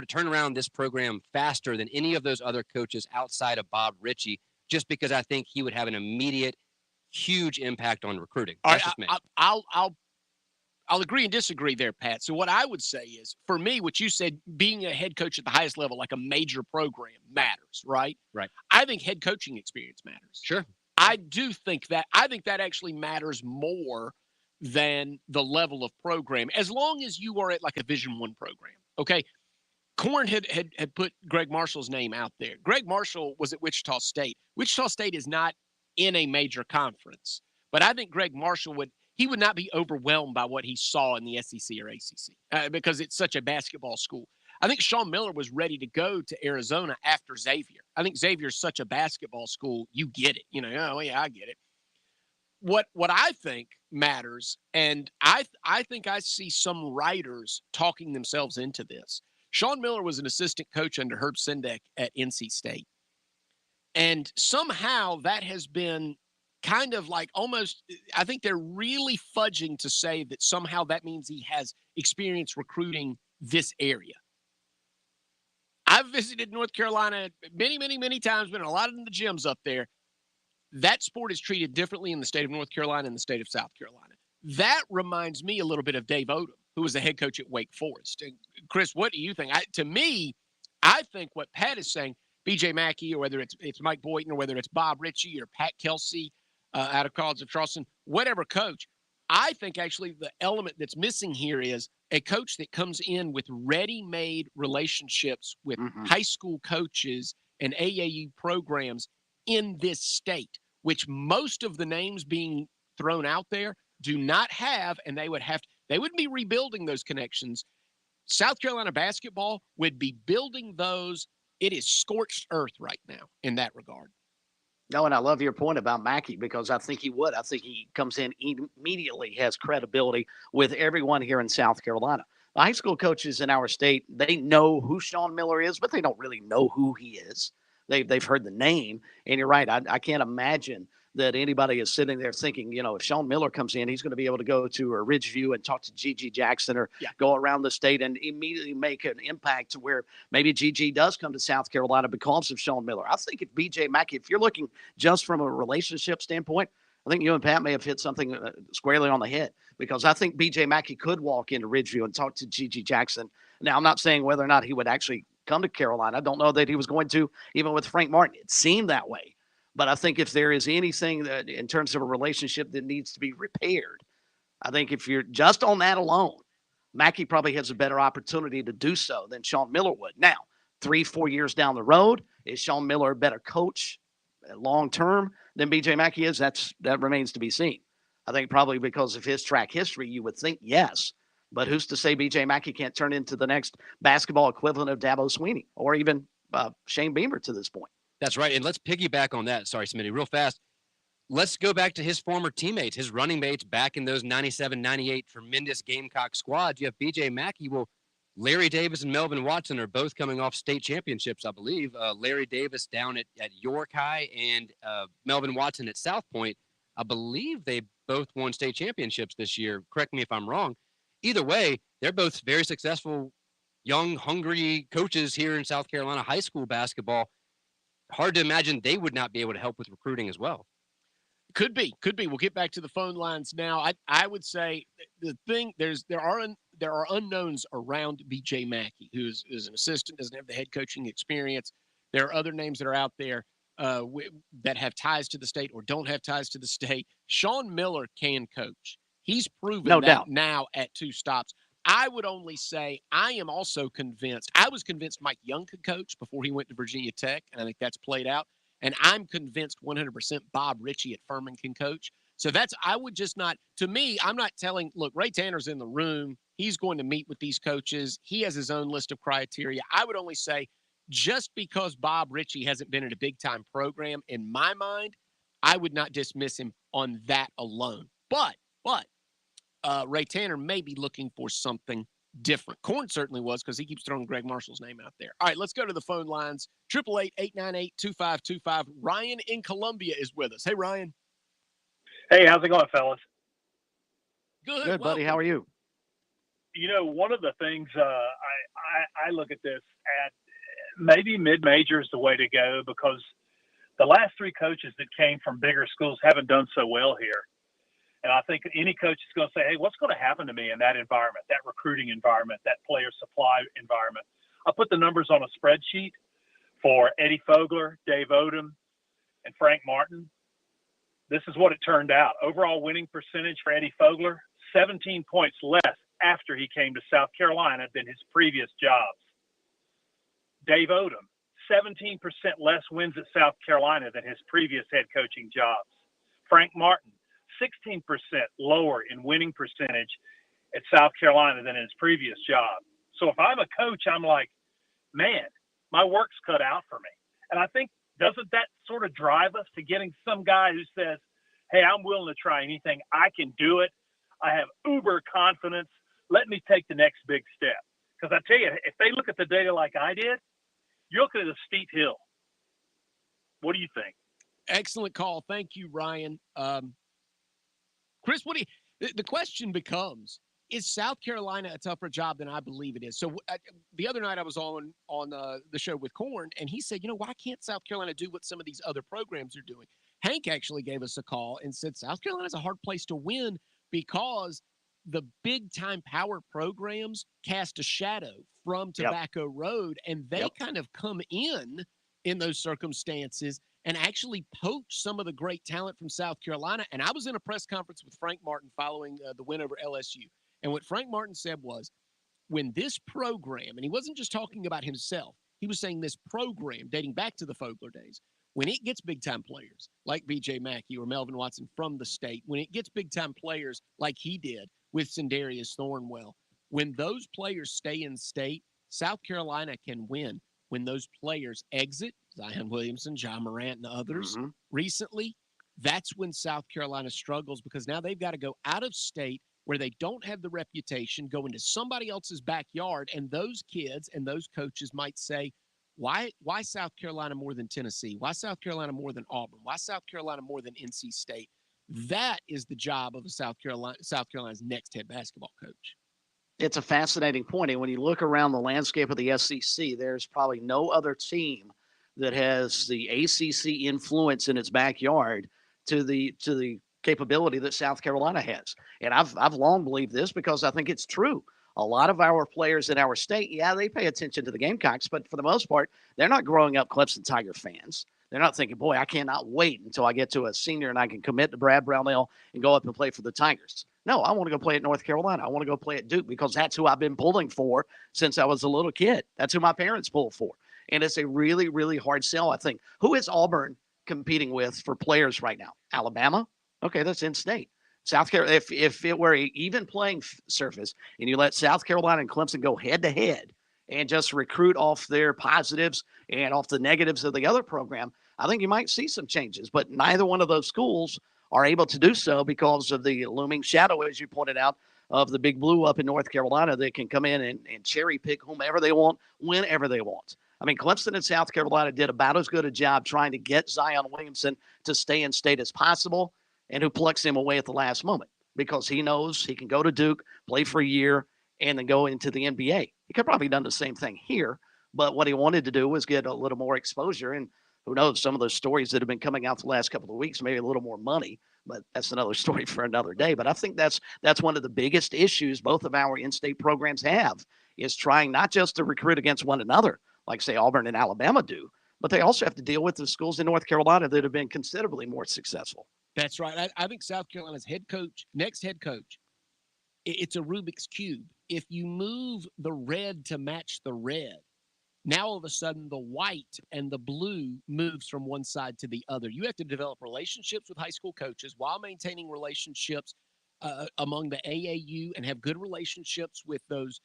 turn around this program faster than any of those other coaches outside of Bob Ritchie, just because I think he would have an immediate, huge impact on recruiting. That's just me. I'll agree and disagree there, Pat. So what I would say is, for me, what you said, being a head coach at the highest level, like a major program, matters, right? Right. I think head coaching experience matters. Sure. I do think that. I think that actually matters more than the level of program, as long as you are at like a Division I program. Okay. Corn had put Greg Marshall's name out there. Greg Marshall was at Wichita State. Wichita State is not in a major conference, but I think Greg Marshall would not be overwhelmed by what he saw in the SEC or ACC because it's such a basketball school. I think Sean Miller was ready to go to Arizona after Xavier. I think Xavier's such a basketball school. You get it. Oh, yeah, I get it. What I think matters, and I think I see some writers talking themselves into this. Sean Miller was an assistant coach under Herb Sendek at NC State. And somehow that has been kind of like almost, I think they're really fudging to say that somehow that means he has experience recruiting this area. I've visited North Carolina many, many, many times, been in a lot of the gyms up there. That sport is treated differently in the state of North Carolina and the state of South Carolina. That reminds me a little bit of Dave Odom, who was the head coach at Wake Forest. And Chris, what do you think? To me, I think what Pat is saying, B.J. Mackey, or whether it's Mike Boynton, or whether it's Bob Ritchie or Pat Kelsey out of College of Charleston, whatever coach, I think actually the element that's missing here is a coach that comes in with ready-made relationships with high school coaches and AAU programs in this state, which most of the names being thrown out there do not have, and they wouldn't be rebuilding those connections. South Carolina basketball would be building those. It is scorched earth right now in that regard. No, and I love your point about Mackey, because I think he would. I think he comes in immediately, has credibility with everyone here in South Carolina. The high school coaches in our state, they know who Sean Miller is, but they don't really know who he is. They've heard the name, and you're right. I can't imagine that anybody is sitting there thinking, if Sean Miller comes in, he's going to be able to go to a Ridgeview and talk to Gigi Jackson or go around the state and immediately make an impact to where maybe Gigi does come to South Carolina because of Sean Miller. I think if B.J. Mackey, if you're looking just from a relationship standpoint, I think you and Pat may have hit something squarely on the head, because I think B.J. Mackey could walk into Ridgeview and talk to Gigi Jackson. Now, I'm not saying whether or not he would actually come to Carolina. I don't know that he was going to, even with Frank Martin. It seemed that way. But I think if there is anything that in terms of a relationship that needs to be repaired, I think if you're just on that alone, Mackey probably has a better opportunity to do so than Sean Miller would. Now, 3-4 years down the road, Is Sean Miller a better coach long term than BJ Mackey is? That remains to be seen. I think probably because of his track history, you would think yes. But who's to say BJ Mackey can't turn into the next basketball equivalent of Dabo Swinney or even Shane Beamer to this point? That's right. And let's piggyback on that. Sorry, Smitty, real fast. Let's go back to his former teammates, his running mates back in those 97, 98 tremendous Gamecock squads. You have BJ Mackey. Well, Larry Davis and Melvin Watson are both coming off state championships, I believe. Larry Davis down at York High and Melvin Watson at South Point. I believe they both won state championships this year. Correct me if I'm wrong. Either way, they're both very successful, young, hungry coaches here in South Carolina high school basketball. Hard to imagine they would not be able to help with recruiting as well. Could be. We'll get back to the phone lines now. I would say the thing there are unknowns around BJ Mackey, who is an assistant, doesn't have the head coaching experience. There are other names that are out there that have ties to the state or don't have ties to the state. Sean Miller can coach. He's proven no that doubt. Now at 2 stops. I would only say I am also convinced. I was convinced Mike Young could coach before he went to Virginia Tech, and I think that's played out. And I'm convinced 100% Bob Ritchie at Furman can coach. So I would just not, to me, I'm not telling, look, Ray Tanner's in the room. He's going to meet with these coaches. He has his own list of criteria. I would only say just because Bob Ritchie hasn't been in a big-time program, in my mind, I would not dismiss him on that alone. But Ray Tanner may be looking for something different. Corn certainly was, because he keeps throwing Greg Marshall's name out there. All right, let's go to the phone lines. 888-898-2525. Ryan in Columbia is with us. Hey, Ryan. Hey, how's it going, fellas? Good, buddy. How are you? You know, one of the things I look at this at, maybe mid-major is the way to go, because the last 3 coaches that came from bigger schools haven't done so well here. And I think any coach is going to say, hey, what's going to happen to me in that environment, that recruiting environment, that player supply environment? I'll put the numbers on a spreadsheet for Eddie Fogler, Dave Odom, and Frank Martin. This is what it turned out. Overall winning percentage for Eddie Fogler, 17 points less after he came to South Carolina than his previous jobs. Dave Odom, 17% less wins at South Carolina than his previous head coaching jobs. Frank Martin, 16% lower in winning percentage at South Carolina than in his previous job. So if I'm a coach, I'm like, man, my work's cut out for me. And I think, doesn't that sort of drive us to getting some guy who says, hey, I'm willing to try anything. I can do it. I have uber confidence. Let me take the next big step. Because I tell you, if they look at the data like I did, you're looking at a steep hill. What do you think? Excellent call. Thank you, Ryan. Chris, the question becomes, is South Carolina a tougher job than I believe it is? So the other night I was on the show with Corn, and he said, why can't South Carolina do what some of these other programs are doing? Hank actually gave us a call and said South Carolina's a hard place to win because the big-time power programs cast a shadow from Tobacco Road, and they kind of come in those circumstances and actually poach some of the great talent from South Carolina. And I was in a press conference with Frank Martin following the win over LSU. And what Frank Martin said was, when this program, and he wasn't just talking about himself, he was saying this program dating back to the Fogler days, when it gets big-time players like B.J. Mackey or Melvin Watson from the state, when it gets big-time players like he did with Sindarius Thornwell, when those players stay in state, South Carolina can win. When those players exit, Zion Williamson, John Morant, and others recently, that's when South Carolina struggles, because now they've got to go out of state where they don't have the reputation, go into somebody else's backyard, and those kids and those coaches might say, why South Carolina more than Tennessee? Why South Carolina more than Auburn? Why South Carolina more than NC State? That is the job of South Carolina's next head basketball coach. It's a fascinating point. And when you look around the landscape of the SEC, there's probably no other team that has the ACC influence in its backyard to the capability that South Carolina has. And I've long believed this because I think it's true. A lot of our players in our state, they pay attention to the Gamecocks, but for the most part, they're not growing up Clemson Tiger fans. They're not thinking, boy, I cannot wait until I get to a senior and I can commit to Brad Brownell and go up and play for the Tigers. No, I want to go play at North Carolina. I want to go play at Duke because that's who I've been pulling for since I was a little kid. That's who my parents pulled for. And it's a really, really hard sell, I think. Who is Auburn competing with for players right now? Alabama? Okay, that's in-state. South Carolina, if it were an even playing surface and you let South Carolina and Clemson go head-to-head and just recruit off their positives and off the negatives of the other program, I think you might see some changes. But neither one of those schools are able to do so because of the looming shadow, as you pointed out, of the Big Blue up in North Carolina that can come in and cherry pick whomever they want, whenever they want. I mean, Clemson and South Carolina did about as good a job trying to get Zion Williamson to stay in state as possible, and who plucks him away at the last moment because he knows he can go to Duke, play for a year, and then go into the NBA. He could probably have done the same thing here, but what he wanted to do was get a little more exposure. And who knows, some of those stories that have been coming out the last couple of weeks, maybe a little more money, but that's another story for another day. But I think that's one of the biggest issues both of our in-state programs have, is trying not just to recruit against one another, like, say, Auburn and Alabama do, but they also have to deal with the schools in North Carolina that have been considerably more successful. That's right. I think South Carolina's next head coach, it's a Rubik's Cube. If you move the red to match the red, now all of a sudden the white and the blue moves from one side to the other. You have to develop relationships with high school coaches while maintaining relationships among the AAU and have good relationships with those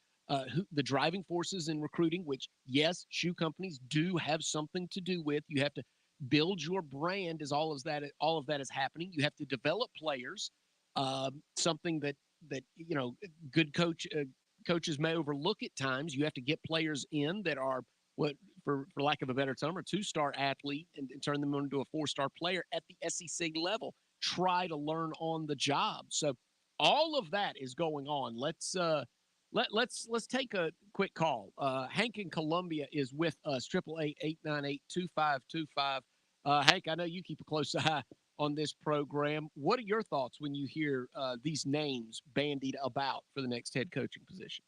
the driving forces in recruiting, which, yes, shoe companies do have something to do with. You have to build your brand as all of that is happening. You have to develop players, something that good coaches may overlook at times. You have to get players in that are, what, for lack of a better term, a 2-star athlete and turn them into a 4-star player at the SEC level. Try to learn on the job. So all of that is going on. Let's take a quick call. Hank in Columbia is with us. 888-898-2525. Hank, I know you keep a close eye on this program. What are your thoughts when you hear these names bandied about for the next head coaching position?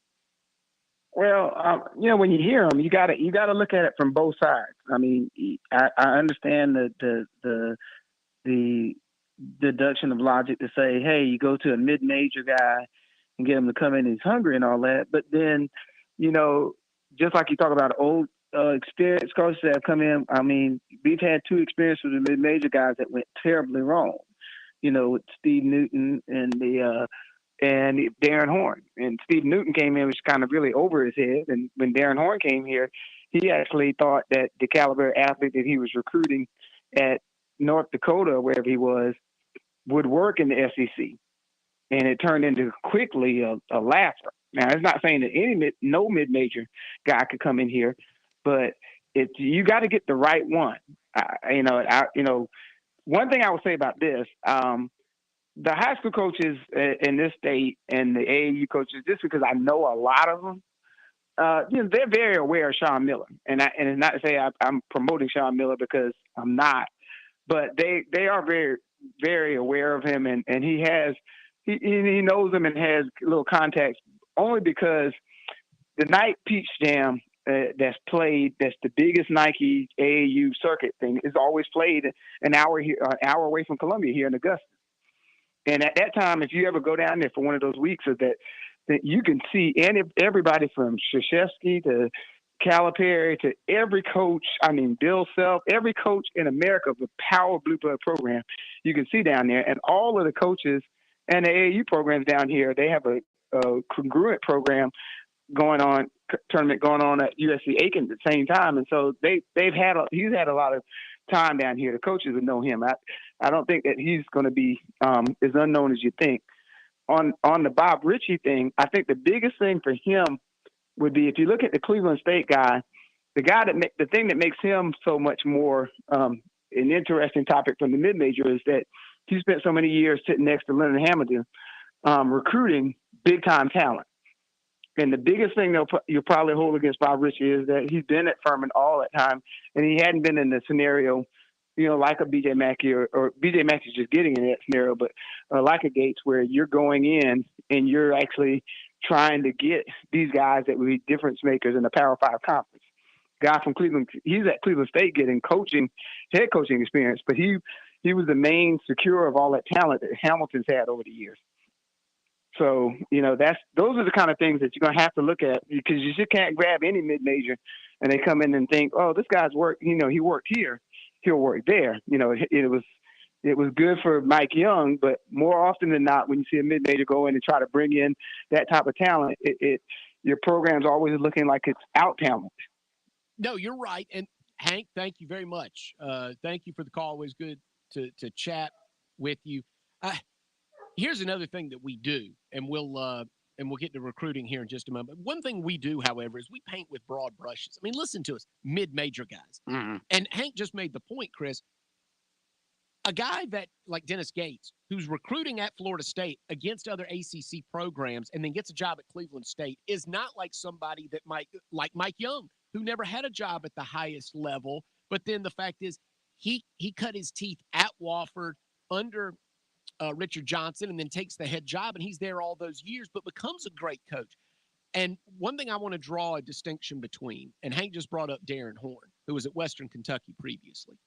Well, when you hear them, you got to look at it from both sides. I mean, I understand the deduction of logic to say, hey, you go to a mid-major guy and get him to come in, he's hungry and all that. But then, just like you talk about old experienced coaches that have come in, I mean, we've had 2 experiences with the mid-major guys that went terribly wrong. With Steve Newton and Darren Horn. And Steve Newton came in, was kind of really over his head. And when Darren Horn came here, he actually thought that the caliber athlete that he was recruiting at North Dakota, or wherever he was, would work in the SEC. And it turned into quickly a laugher. Now, it's not saying that no mid-major guy could come in here, but you got to get the right one. One thing I would say about this, the high school coaches in this state and the AAU coaches, just because I know a lot of them, they're very aware of Sean Miller. And it's not to say I'm promoting Sean Miller, because I'm not, but they are very, very aware of him, and he knows him and has little contacts, only because the night Peach Jam that's the biggest Nike AAU circuit thing, is always played an hour away from Columbia here in Augusta. And at that time, if you ever go down there for one of those weeks, that you can see everybody from Krzyzewski to Calipari to every coach, Bill Self, every coach in America of the Power Blue Blood program, you can see down there. And all of the coaches and the AAU programs down here, they have a congruent program tournament going on at USC Aiken at the same time. And so he's had a lot of time down here. The coaches would know him. I don't think that he's going to be as unknown as you think. On the Bob Ritchie thing, I think the biggest thing for him would be, if you look at the Cleveland State guy, the thing that makes him so much more an interesting topic from the mid-major is that he spent so many years sitting next to Leonard Hamilton recruiting big-time talent. And the biggest thing you'll probably hold against Bob Ritchie is that he's been at Furman all that time, and he hadn't been in the scenario, like a B.J. Mackey or B.J. Mackey's just getting in that scenario, but like a Gates, where you're going in and you're actually trying to get these guys that would be difference makers in the Power 5 conference. Guy from Cleveland, he's at Cleveland State getting head coaching experience, but he was the main securer of all that talent that Hamilton's had over the years. So, those are the kind of things that you're going to have to look at, because you just can't grab any mid-major and they come in and think, oh, this guy's work, he worked here, he'll work there. It was good for Mike Young, but more often than not, when you see a mid-major go in and try to bring in that type of talent, your program's always looking like it's out talent. No, you're right. And Hank, thank you very much. Thank you for the call. Always good to chat with you. Here's another thing that we do, and we'll get to recruiting here in just a moment. One thing we do, however, is we paint with broad brushes. I mean, listen to us, mid-major guys. Mm-hmm. And Hank just made the point, Chris. A guy that like Dennis Gates, who's recruiting at Florida State against other ACC programs and then gets a job at Cleveland State, is not like somebody that might like Mike Young, who never had a job at the highest level. But then the fact is, he cut his teeth at Wofford under Richard Johnson, and then takes the head job, and he's there all those years, but becomes a great coach. And one thing I want to draw a distinction between, and Hank just brought up Darren Horn, who was at Western Kentucky previously.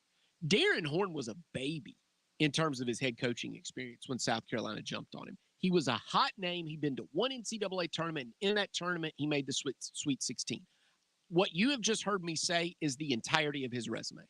Darren Horn was a baby in terms of his head coaching experience when South Carolina jumped on him. He was a hot name. He'd been to one NCAA tournament, and in that tournament, he made the Sweet 16. What you have just heard me say is the entirety of his resume.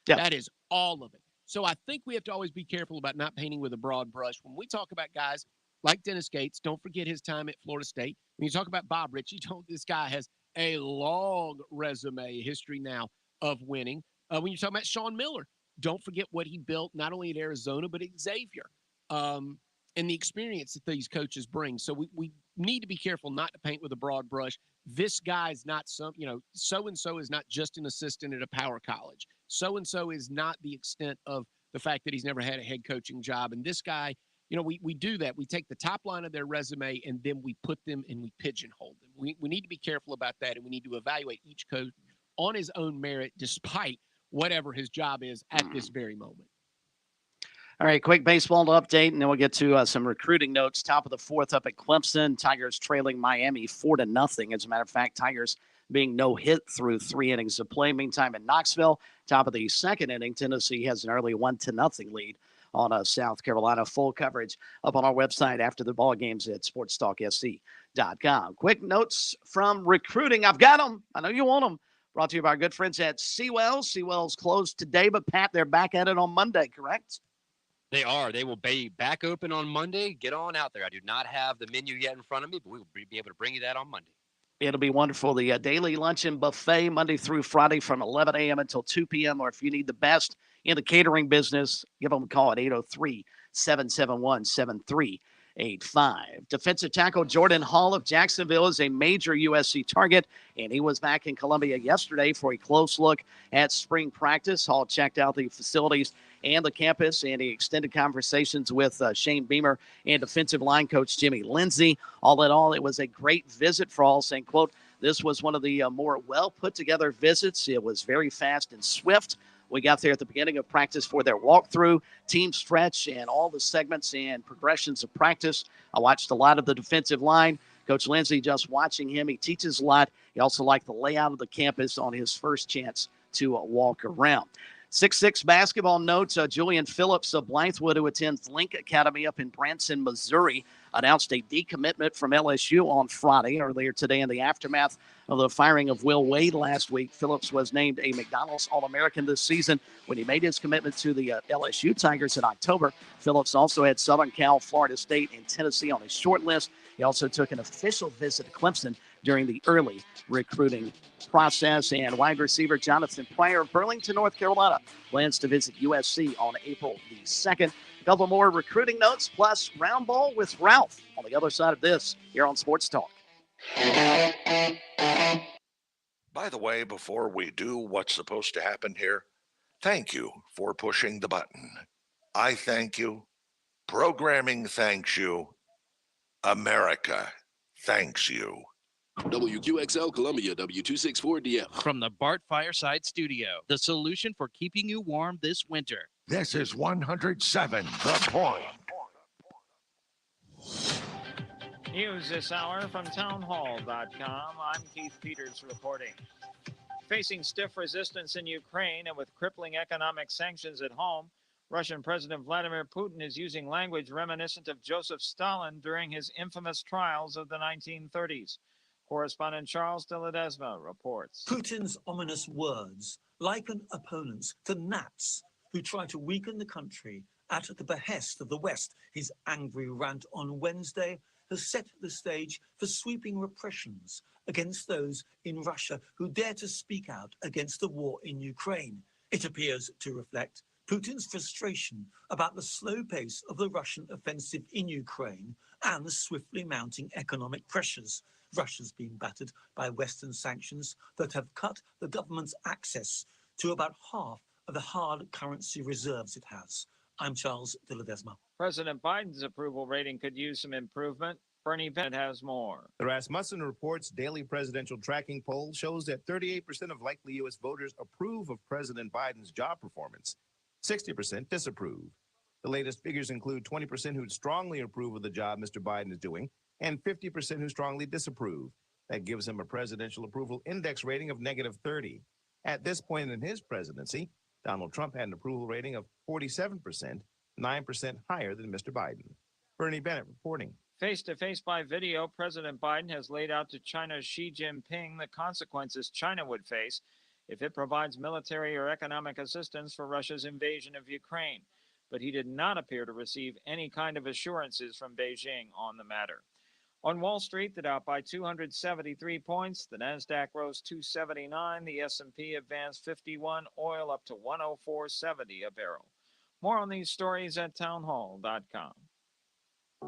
Yep. That is all of it. So I think we have to always be careful about not painting with a broad brush. When we talk about guys like Dennis Gates, don't forget his time at Florida State. When you talk about Bob Ritchie, this guy has a long resume history now of winning. When you talk about Sean Miller, don't forget what he built not only at Arizona, but at Xavier, and the experience that these coaches bring. So we need to be careful not to paint with a broad brush. This guy's not so-and-so is not just an assistant at a power college. So-and-so is not the extent of the fact that he's never had a head coaching job. And this guy, we do that. We take the top line of their resume and then we put them and we pigeonhole them. We need to be careful about that, and we need to evaluate each coach on his own merit despite whatever his job is at this very moment. All right, quick baseball update, and then we'll get to some recruiting notes. Top of the fourth up at Clemson. Tigers trailing Miami 4-0. As a matter of fact, Tigers being no hit through 3 innings of play. Meantime, in Knoxville, top of the second inning, Tennessee has an early 1-0 lead on South Carolina. Full coverage up on our website after the ball games at SportsTalkSC.com. Quick notes from recruiting. I've got them. I know you want them. Brought to you by our good friends at Seawells. Seawells closed today, but Pat, they're back at it on Monday, correct? They are. They will be back open on Monday. Get on out there. I do not have the menu yet in front of me, but we will be able to bring you that on Monday. It'll be wonderful. The daily luncheon buffet Monday through Friday from 11 a.m. until 2 p.m. Or if you need the best in the catering business, give them a call at 803-771-7385. Defensive tackle Jordan Hall of Jacksonville is a major USC target, and he was back in Columbia yesterday for a close look at spring practice. Hall checked out the facilities and the campus, and he extended conversations with Shane Beamer and defensive line coach Jimmy Lindsey. All in all, it was a great visit for Hall, saying, quote, "This was one of the more well-put-together visits. It was very fast and swift. We got there at the beginning of practice for their walkthrough, team stretch, and all the segments and progressions of practice. I watched a lot of the defensive line. Coach Lindsey, just watching him, he teaches a lot. He also liked the layout of the campus on his first chance to walk around." 6-6 basketball notes. Julian Phillips of Blythewood, who attends Link Academy up in Branson, Missouri, announced a decommitment from LSU on Friday. Earlier today, in the aftermath of the firing of Will Wade last week, Phillips was named a McDonald's All-American this season when he made his commitment to the LSU Tigers in October. Phillips also had Southern Cal, Florida State, and Tennessee on his short list. He also took an official visit to Clemson during the early recruiting process. And wide receiver Jonathan Pryor of Burlington, North Carolina, plans to visit USC on April the 2nd. A couple more recruiting notes, plus round ball with Ralph on the other side of this here on Sports Talk. By the way, before we do what's supposed to happen here, thank you for pushing the button. I thank you. Programming thanks you. America thanks you. WQXL Columbia, W264DF. From the Bart Fireside Studio, the solution for keeping you warm this winter. This is 107 The Point. News this hour from townhall.com. I'm Keith Peters reporting. Facing stiff resistance in Ukraine and with crippling economic sanctions at home, Russian President Vladimir Putin is using language reminiscent of Joseph Stalin during his infamous trials of the 1930s. Correspondent Charles de Ledesma reports. Putin's ominous words liken opponents to gnats who try to weaken the country at the behest of the West. His angry rant on Wednesday has set the stage for sweeping repressions against those in Russia who dare to speak out against the war in Ukraine. It appears to reflect Putin's frustration about the slow pace of the Russian offensive in Ukraine and the swiftly mounting economic pressures. Russia's been battered by Western sanctions that have cut the government's access to about half of the hard currency reserves it has. I'm Charles de Ledesma. President Biden's approval rating could use some improvement. Bernie Bennett has more. The Rasmussen Report's daily presidential tracking poll shows that 38% of likely U.S. voters approve of President Biden's job performance. 60% disapprove. The latest figures include 20% who strongly approve of the job Mr. Biden is doing and 50% who strongly disapprove. That gives him a presidential approval index rating of -30. At this point in his presidency, Donald Trump had an approval rating of 47%, 9% higher than Mr. Biden. Bernie Bennett reporting. Face-to-face by video, President Biden has laid out to China's Xi Jinping the consequences China would face if it provides military or economic assistance for Russia's invasion of Ukraine. But he did not appear to receive any kind of assurances from Beijing on the matter. On Wall Street, the Dow by 273 points, the Nasdaq rose 279, the S&P advanced 51, oil up to 104.70 a barrel. More on these stories at townhall.com.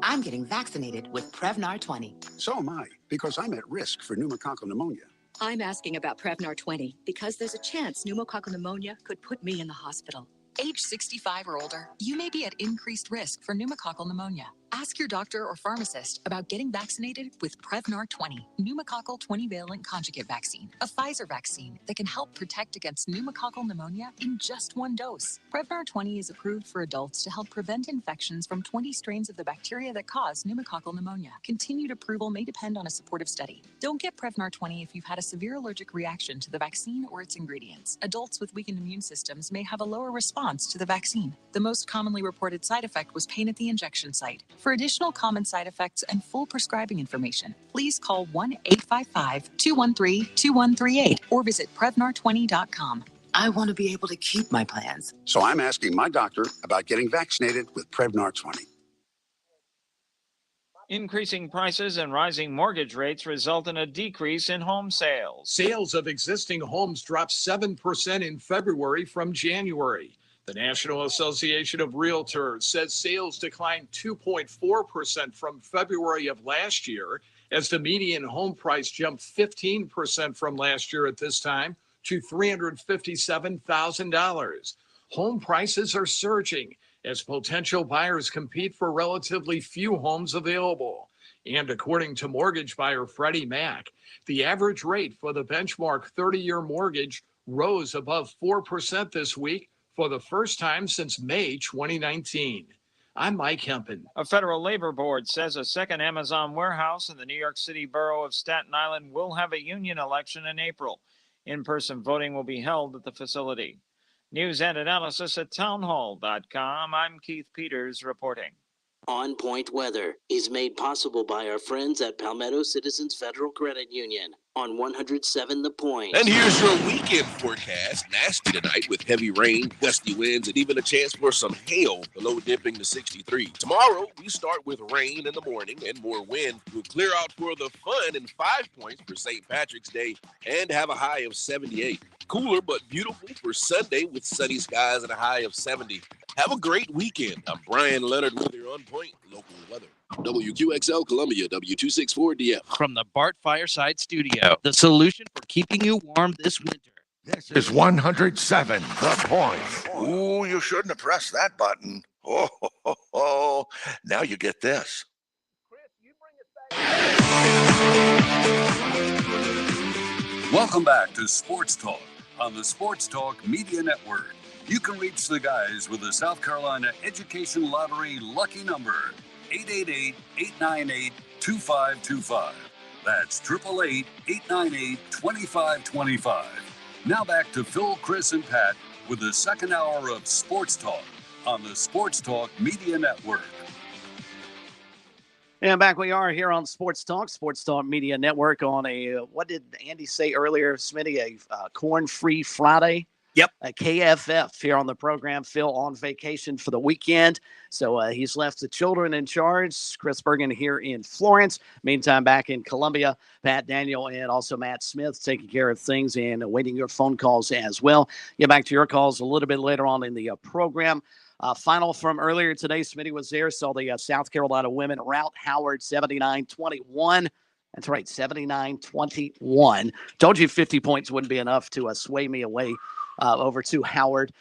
I'm getting vaccinated with Prevnar 20. So am I, because I'm at risk for pneumococcal pneumonia. I'm asking about Prevnar 20 because there's a chance pneumococcal pneumonia could put me in the hospital. Age 65 or older, you may be at increased risk for pneumococcal pneumonia. Ask your doctor or pharmacist about getting vaccinated with Prevnar 20, pneumococcal 20-valent conjugate vaccine, a Pfizer vaccine that can help protect against pneumococcal pneumonia in just one dose. Prevnar 20 is approved for adults to help prevent infections from 20 strains of the bacteria that cause pneumococcal pneumonia. Continued approval may depend on a supportive study. Don't get Prevnar 20 if you've had a severe allergic reaction to the vaccine or its ingredients. Adults with weakened immune systems may have a lower response to the vaccine. The most commonly reported side effect was pain at the injection site. For additional common side effects and full prescribing information, please call 1-855-213-2138 or visit Prevnar20.com. I want to be able to keep my plans. So I'm asking my doctor about getting vaccinated with Prevnar 20. Increasing prices and rising mortgage rates result in a decrease in home sales. Sales of existing homes dropped 7% in February from January. The National Association of Realtors says sales declined 2.4% from February of last year, as the median home price jumped 15% from last year at this time to $357,000. Home prices are surging as potential buyers compete for relatively few homes available. And according to mortgage buyer Freddie Mac, the average rate for the benchmark 30-year mortgage rose above 4% this week for the first time since May 2019. I'm Mike Hempen. A federal labor board says a second Amazon warehouse in the New York City borough of Staten Island will have a union election in April. In-person voting will be held at the facility. News and analysis at townhall.com. I'm Keith Peters reporting. On Point Weather is made possible by our friends at Palmetto Citizens Federal Credit Union on 107 The Point. And here's your weekend forecast. Nasty tonight with heavy rain, gusty winds, and even a chance for some hail, the low dipping to 63. Tomorrow, we start with rain in the morning and more wind. We'll clear out for the fun and 5 points for St. Patrick's Day and have a high of 78. Cooler but beautiful for Sunday with sunny skies and a high of 70. Have a great weekend. I'm Brian Leonard with your On Point local weather. WQXL Columbia, W264DF. From the Bart Fireside Studio, the solution for keeping you warm this winter. This is 107 The Point. Ooh, you shouldn't have pressed that button. Oh. Now you get this. Welcome back to Sports Talk on the Sports Talk Media Network. You can reach the guys with the South Carolina Education Lottery lucky number, 888-898-2525. That's 888-898-2525. Now back to Phil, Chris, and Pat with the second hour of Sports Talk on the Sports Talk Media Network. And back we are here on Sports Talk Media Network on what did Andy say earlier, Smitty? A corn-free Friday? Yep. A KFF here on the program. Phil on vacation for the weekend, so he's left the children in charge. Chris Bergen here in Florence. Meantime, back in Columbia, Pat Daniel and also Matt Smith taking care of things and awaiting your phone calls as well. Get back to your calls a little bit later on in the program. Final from earlier today, Smitty was there, saw the South Carolina women rout Howard 79-21. That's right, 79-21. Told you 50 points wouldn't be enough to sway me away over to Howard.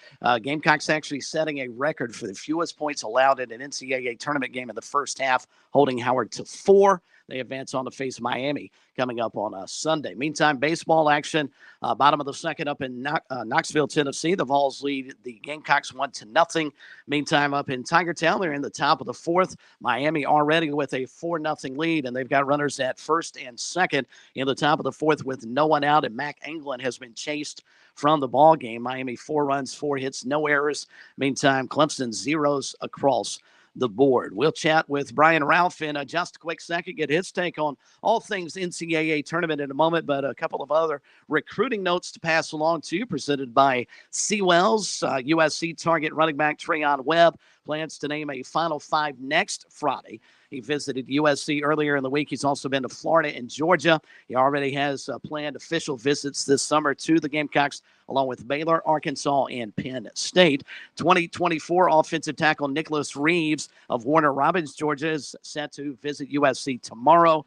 Gamecocks actually setting a record for the fewest points allowed in an NCAA tournament game in the first half, holding Howard to 4. They advance on to face Miami coming up on Sunday. Meantime, baseball action, bottom of the second up in Knoxville, Tennessee. The Vols lead the Gamecocks 1-0. Meantime, up in Tigertown, they're in the top of the fourth. Miami already with a 4-0 lead, and they've got runners at first and second in the top of the fourth with no one out, and Mac England has been chased from the ball game. Miami 4 runs, 4 hits, no errors. Meantime, Clemson zeros across the board. We'll chat with Brian Ralph in just a quick second, get his take on all things NCAA tournament in a moment, but a couple of other recruiting notes to pass along to you, presented by Seawells. USC target running back Trayon Webb plans to name a Final 5 next Friday. He visited USC earlier in the week. He's also been to Florida and Georgia. He already has planned official visits this summer to the Gamecocks, along with Baylor, Arkansas, and Penn State. 2024 offensive tackle Nicholas Reeves of Warner Robins, Georgia, is set to visit USC tomorrow.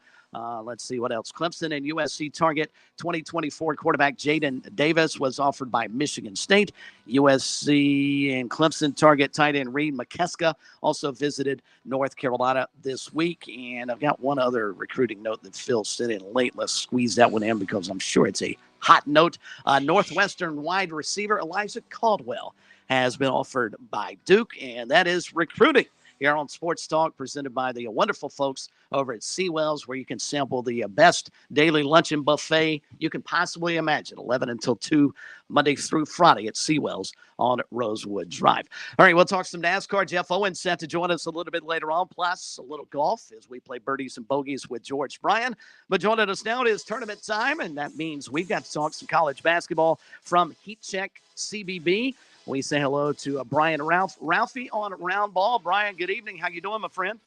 Let's see what else. Clemson and USC target 2024 quarterback Jaden Davis was offered by Michigan State. USC and Clemson target tight end Reed McKeska also visited North Carolina this week. And I've got one other recruiting note that Phil sent in late. Let's squeeze that one in because I'm sure it's a hot note. Northwestern wide receiver Elijah Caldwell has been offered by Duke, and that is recruiting here on Sports Talk, presented by the wonderful folks over at Seawells, where you can sample the best daily luncheon buffet you can possibly imagine, 11 until 2, Monday through Friday at Seawells on Rosewood Drive. All right, we'll talk some NASCAR. Jeff Owens set to join us a little bit later on, plus a little golf as we play birdies and bogeys with George Bryan. But joining us now, it is tournament time, and that means we've got to talk some college basketball from Heat Check CBB. We say hello to Brian Ralphie on Round Ball. Brian, good evening. How you doing, my friend?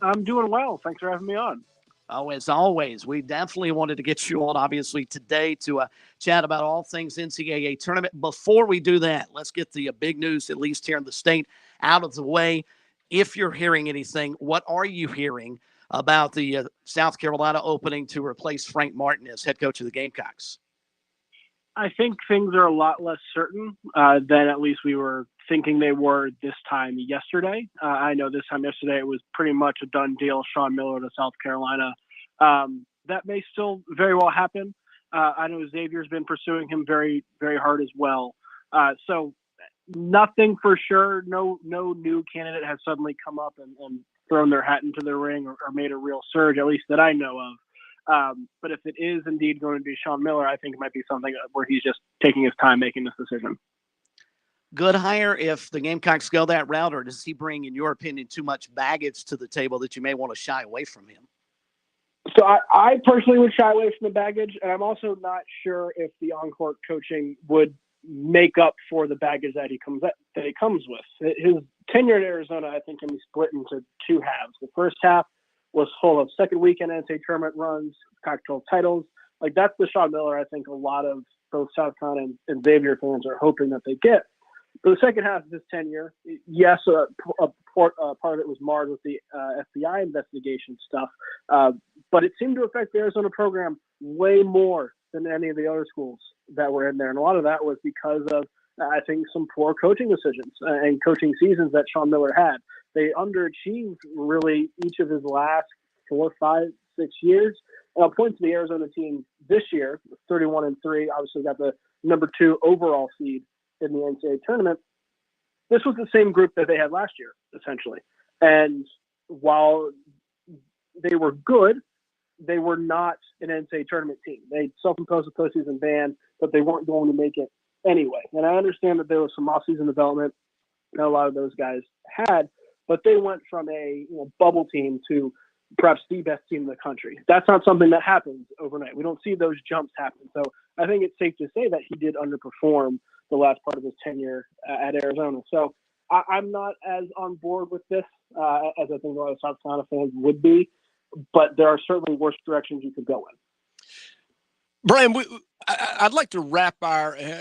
I'm doing well. Thanks for having me on. Oh, as always, we definitely wanted to get you on, obviously, today to chat about all things NCAA tournament. Before we do that, let's get the big news, at least here in the state, out of the way. If you're hearing anything, what are you hearing about the South Carolina opening to replace Frank Martin as head coach of the Gamecocks? I think things are a lot less certain than at least we were thinking they were this time yesterday. I know this time yesterday it was pretty much a done deal, Sean Miller to South Carolina. That may still very well happen. I know Xavier's been pursuing him very, very hard as well. So nothing for sure. No new candidate has suddenly come up and thrown their hat into the ring or made a real surge, at least that I know of. But if it is indeed going to be Sean Miller, I think it might be something where he's just taking his time making this decision. Good hire if the Gamecocks go that route, or does he bring, in your opinion, too much baggage to the table that you may want to shy away from him? So I personally would shy away from the baggage, and I'm also not sure if the on-court coaching would make up for the baggage that he comes with. His tenure at Arizona, I think, can be split into two halves. The first half was full of second weekend NCAA tournament runs, Pac-12 titles. Like, that's the Sean Miller I think a lot of both South Carolina and Xavier fans are hoping that they get. For the second half of his tenure, yes, a part of it was marred with the FBI investigation stuff, but it seemed to affect the Arizona program way more than any of the other schools that were in there. And a lot of that was because of, I think, some poor coaching decisions and coaching seasons that Sean Miller had. They underachieved really each of his last 4, 5, 6 years. And I'll point to the Arizona team this year, 31-3, obviously got the number 2 overall seed in the NCAA tournament. This was the same group that they had last year, essentially. And while they were good, they were not an NCAA tournament team. They self-imposed a postseason ban, but they weren't going to make it anyway. And I understand that there was some off-season development that a lot of those guys had, but they went from a bubble team to perhaps the best team in the country. That's not something that happens overnight. We don't see those jumps happen. So I think it's safe to say that he did underperform the last part of his tenure at Arizona. So I'm not as on board with this as I think a lot of South Carolina fans would be, but there are certainly worse directions you could go in. Brian, I'd like to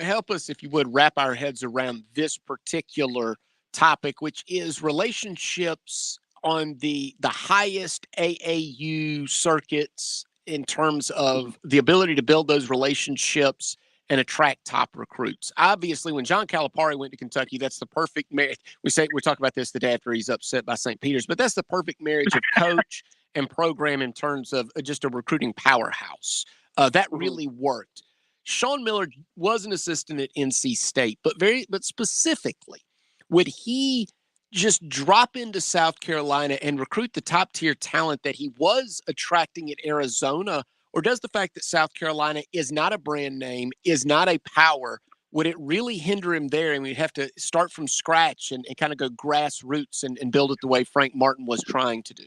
help us, if you would, wrap our heads around this particular topic, which is relationships on the highest AAU circuits in terms of the ability to build those relationships and attract top recruits. Obviously, when John Calipari went to Kentucky, that's the perfect marriage. We're talking about this the day after he's upset by St. Peter's, but that's the perfect marriage of coach and program in terms of just a recruiting powerhouse. That really worked. Sean Miller was an assistant at NC State, but specifically, would he just drop into South Carolina and recruit the top tier talent that he was attracting at Arizona? Or does the fact that South Carolina is not a brand name, is not a power, would it really hinder him there? And we'd have to start from scratch and kind of go grassroots and build it the way Frank Martin was trying to do?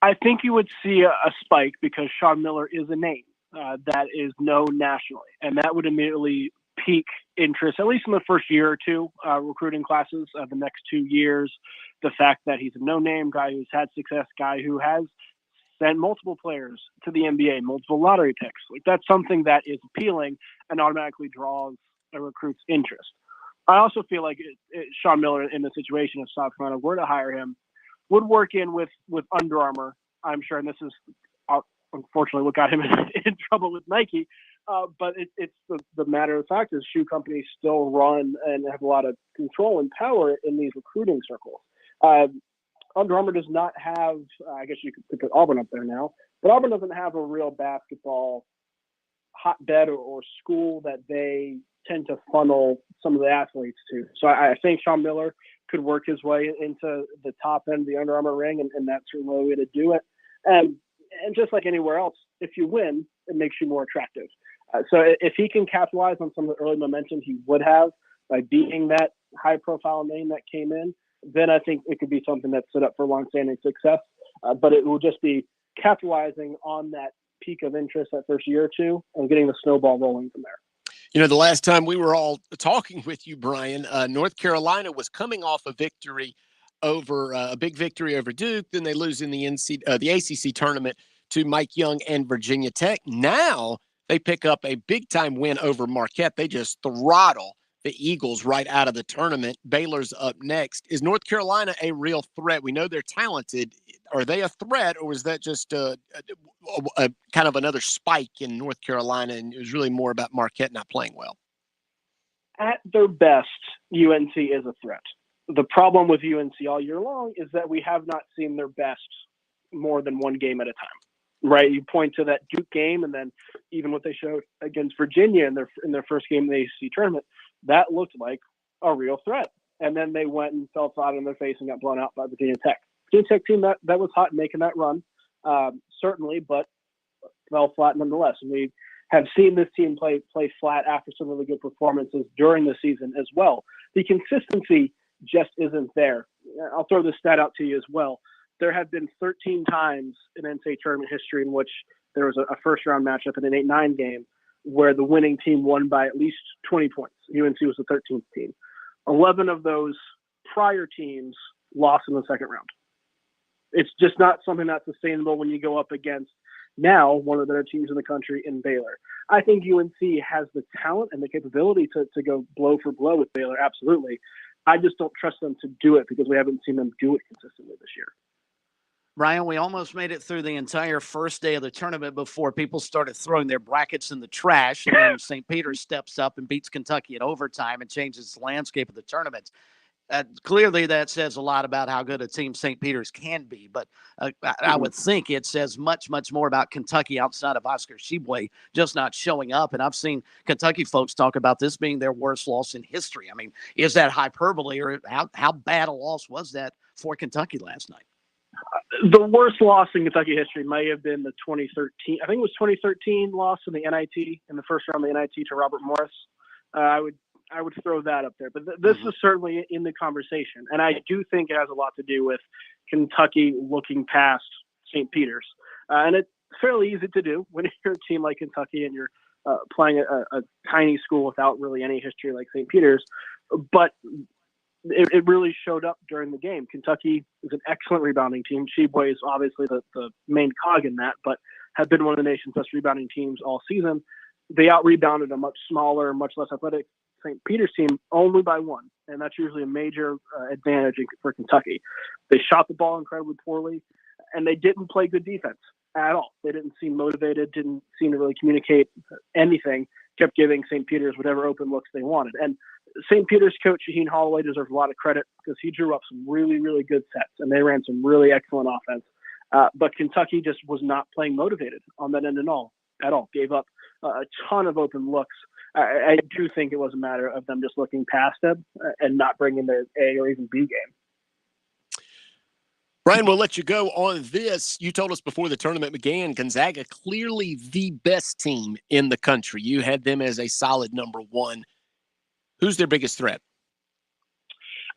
I think you would see a spike because Sean Miller is a name that is known nationally, and that would immediately pique interest, at least in the first year or two, recruiting classes of the next 2 years. The fact that he's a no-name guy who's had success, guy who has sent multiple players to the NBA, multiple lottery picks. Like, that's something that is appealing and automatically draws a recruit's interest. I also feel like Sean Miller, in the situation of South Carolina were to hire him, would work in with Under Armour, I'm sure, and this is unfortunately what got him in trouble with Nike. But it's the matter of fact is shoe companies still run and have a lot of control and power in these recruiting circles. Under Armour does not have, I guess you could put Auburn up there now, but Auburn doesn't have a real basketball hotbed or school that they tend to funnel some of the athletes to. So I think Sean Miller could work his way into the top end of the Under Armour ring, and that's the way to do it. And just like anywhere else, if you win, it makes you more attractive. So if he can capitalize on some of the early momentum he would have by being that high-profile name that came in, then I think it could be something that's set up for long-standing success. But it will just be capitalizing on that peak of interest that first year or two and getting the snowball rolling from there. You know, the last time we were all talking with you, Brian, North Carolina was coming off a victory over a big victory over Duke. Then they lose in the ACC tournament to Mike Young and Virginia Tech. Now they pick up a big-time win over Marquette. They just throttle the Eagles right out of the tournament. Baylor's up next. Is North Carolina a real threat? We know they're talented. Are they a threat, or was that just a kind of another spike in North Carolina, and it was really more about Marquette not playing well? At their best, UNC is a threat. The problem with UNC all year long is that we have not seen their best more than one game at a time, right? You point to that Duke game, and then even what they showed against Virginia in their first game in the ACC tournament, that looked like a real threat. And then they went and fell flat on their face and got blown out by Virginia Tech. Virginia Tech team that was hot making that run, certainly, but fell flat nonetheless. And we have seen this team play flat after some really good performances during the season as well. The consistency just isn't there. I'll throw this stat out to you as well. There have been 13 times in NCAA tournament history in which there was a first-round matchup in an 8-9 game where the winning team won by at least 20 points. UNC was the 13th team. 11 of those prior teams lost in the second round. It's just not something that's sustainable when you go up against now one of the better teams in the country in Baylor. I think UNC has the talent and the capability to go blow for blow with Baylor, absolutely. I just don't trust them to do it because we haven't seen them do it consistently this year. Brian, we almost made it through the entire first day of the tournament before people started throwing their brackets in the trash. And then St. Peter's steps up and beats Kentucky in overtime and changes the landscape of the tournament. Clearly, that says a lot about how good a team St. Peter's can be. But I would think it says much, much more about Kentucky outside of Oscar Tshiebwe just not showing up. And I've seen Kentucky folks talk about this being their worst loss in history. I mean, is that hyperbole, or how bad a loss was that for Kentucky last night? The worst loss in Kentucky history may have been the 2013, I think it was 2013 loss in the NIT, in the first round of the NIT to Robert Morris. I would throw that up there. But this is certainly in the conversation. And I do think it has a lot to do with Kentucky looking past St. Peter's. And it's fairly easy to do when you're a team like Kentucky and you're playing a tiny school without really any history like St. Peter's. But it really showed up during the game. Kentucky is an excellent rebounding team. Sheboy is obviously the main cog in that, but have been one of the nation's best rebounding teams all season. They out-rebounded a much smaller, much less athletic St. Peter's team only by one, and that's usually a major advantage for Kentucky. They shot the ball incredibly poorly, and they didn't play good defense at all. They didn't seem motivated, didn't seem to really communicate anything, kept giving St. Peter's whatever open looks they wanted. And St. Peter's coach Shaheen Holloway deserves a lot of credit because he drew up some really, really good sets, and they ran some really excellent offense. But Kentucky just was not playing motivated on that end at all. Gave up a ton of open looks. I do think it was a matter of them just looking past them and not bringing their A or even B game. Brian, we'll let you go on this. You told us before the tournament began, Gonzaga clearly the best team in the country. You had them as a solid number one. Who's their biggest threat?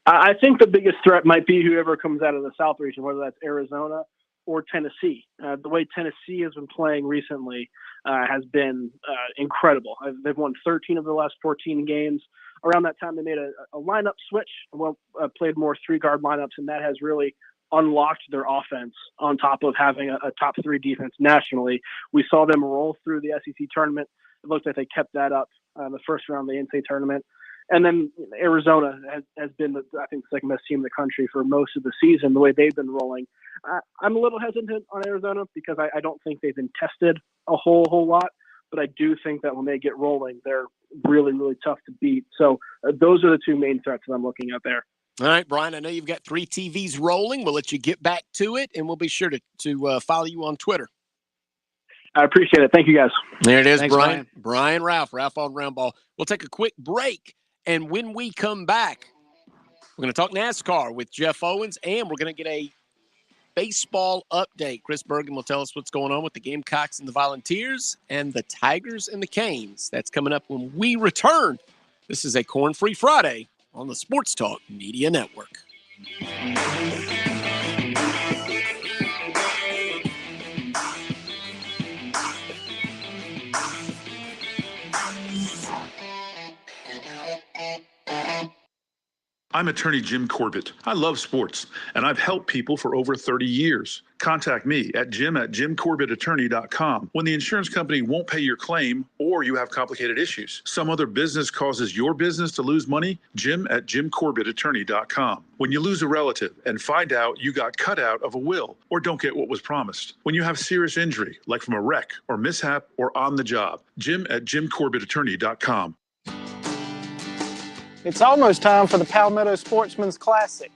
I think the biggest threat might be whoever comes out of the South region, whether that's Arizona or Tennessee. The way Tennessee has been playing recently has been incredible. They've won 13 of the last 14 games. Around that time, they made a lineup switch, played more three-guard lineups, and that has really unlocked their offense on top of having a top three defense nationally. We saw them roll through the SEC tournament. It looks like they kept that up the first round of the NCAA tournament. And then Arizona has been, I think, the second best team in the country for most of the season, the way they've been rolling. I'm a little hesitant on Arizona because I don't think they've been tested a whole lot, but I do think that when they get rolling, they're really, really tough to beat. So those are the two main threats that I'm looking at there. All right, Brian, I know you've got 3 TVs rolling. We'll let you get back to it, and we'll be sure to follow you on Twitter. I appreciate it. Thank you, guys. There it is, Thanks, Brian. Brian Ralph on Roundball. We'll take a quick break, and when we come back, we're going to talk NASCAR with Jeff Owens, and we're going to get a baseball update. Chris Bergen will tell us what's going on with the Gamecocks and the Volunteers and the Tigers and the Canes. That's coming up when we return. This is a Corn-Free Friday on the Sports Talk Media Network. I'm attorney Jim Corbett. I love sports, and I've helped people for over 30 years. Contact me at jim@jimcorbettattorney.com when the insurance company won't pay your claim or you have complicated issues. Some other business causes your business to lose money, jim@jimcorbettattorney.com. When you lose a relative and find out you got cut out of a will or don't get what was promised. When you have serious injury, like from a wreck or mishap or on the job, jim@jimcorbettattorney.com. It's almost time for the Palmetto Sportsman's Classic.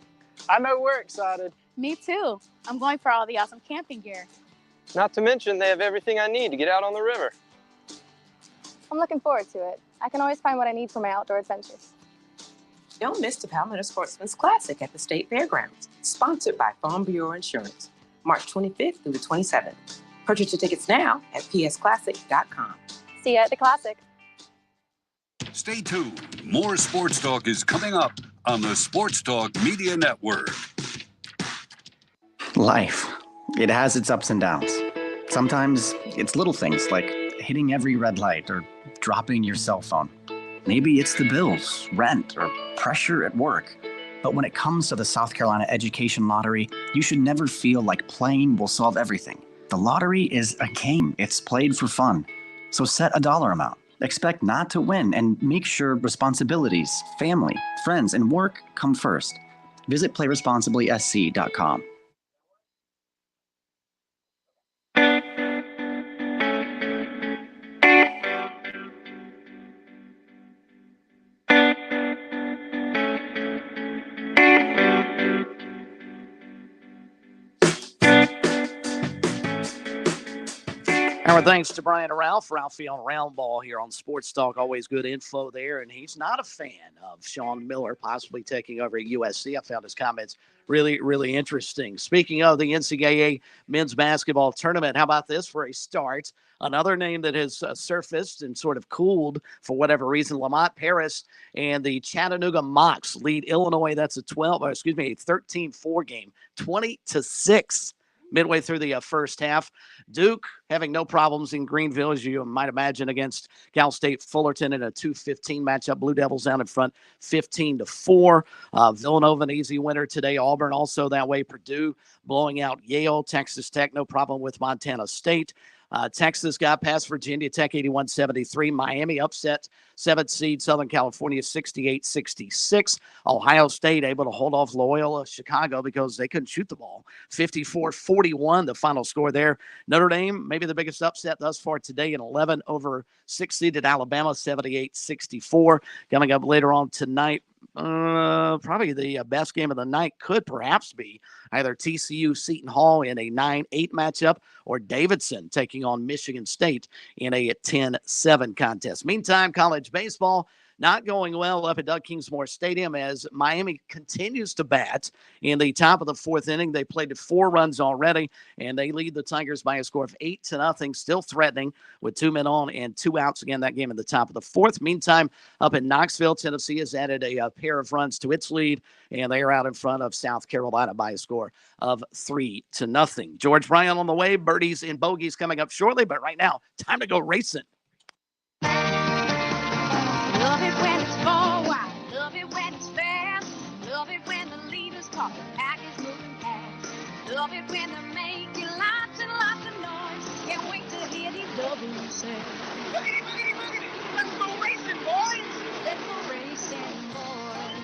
I know we're excited. Me too. I'm going for all the awesome camping gear. Not to mention they have everything I need to get out on the river. I'm looking forward to it. I can always find what I need for my outdoor adventures. Don't miss the Palmetto Sportsman's Classic at the State Fairgrounds, sponsored by Farm Bureau Insurance, March 25th through the 27th. Purchase your tickets now at psclassic.com. See you at the Classic. Stay tuned. More Sports Talk is coming up on the Sports Talk Media Network. Life, it has its ups and downs. Sometimes it's little things like hitting every red light or dropping your cell phone. Maybe it's the bills, rent, or pressure at work. But when it comes to the South Carolina Education Lottery, you should never feel like playing will solve everything. The lottery is a game. It's played for fun. So set a dollar amount. Expect not to win and make sure responsibilities, family, friends, and work come first. Visit playresponsiblysc.com. Our thanks to Brian Ralphie on Roundball here on Sports Talk. Always good info there. And he's not a fan of Sean Miller possibly taking over at USC. I found his comments really, really interesting. Speaking of the NCAA men's basketball tournament, how about this for a start? Another name that has surfaced and sort of cooled for whatever reason, Lamont Paris and the Chattanooga Mocs lead Illinois. That's a 13-4 game, 20-6. midway through the first half. Duke having no problems in Greenville, as you might imagine, against Cal State Fullerton in a 2-15 matchup. Blue Devils out in front 15-4. Villanova an easy winner today. Auburn also that way. Purdue blowing out Yale. Texas Tech no problem with Montana State. Texas got past Virginia Tech 81-73. Miami upset 7th seed Southern California 68-66. Ohio State able to hold off Loyola Chicago because they couldn't shoot the ball. 54-41 the final score there. Notre Dame, maybe the biggest upset thus far today, in 11 over 6 seeded Alabama 78-64. Coming up later on tonight, probably the best game of the night could perhaps be either TCU Seton Hall in a 9-8 matchup or Davidson taking on Michigan State in a 10-7 contest. Meantime, college baseball not going well up at Doug Kingsmore Stadium as Miami continues to bat in the top of the 4th inning. They played 4 runs already, and they lead the Tigers by a score of 8-0, still threatening with 2 men on and 2 outs. Again, that game in the top of the 4th. Meantime, up in Knoxville, Tennessee has added a pair of runs to its lead, and they are out in front of South Carolina by a score of 3-0. George Bryan on the way. Birdies and bogeys coming up shortly, but right now, time to go racing. Love it when it's forward, love it when it's fast, love it when the leader's talking, pack is moving past. Love it when they're making lots and lots of noise. Can't wait to hear these W's say. Boogity, boogity, boogity. Let's go racing, boys. Let's go racing, boys.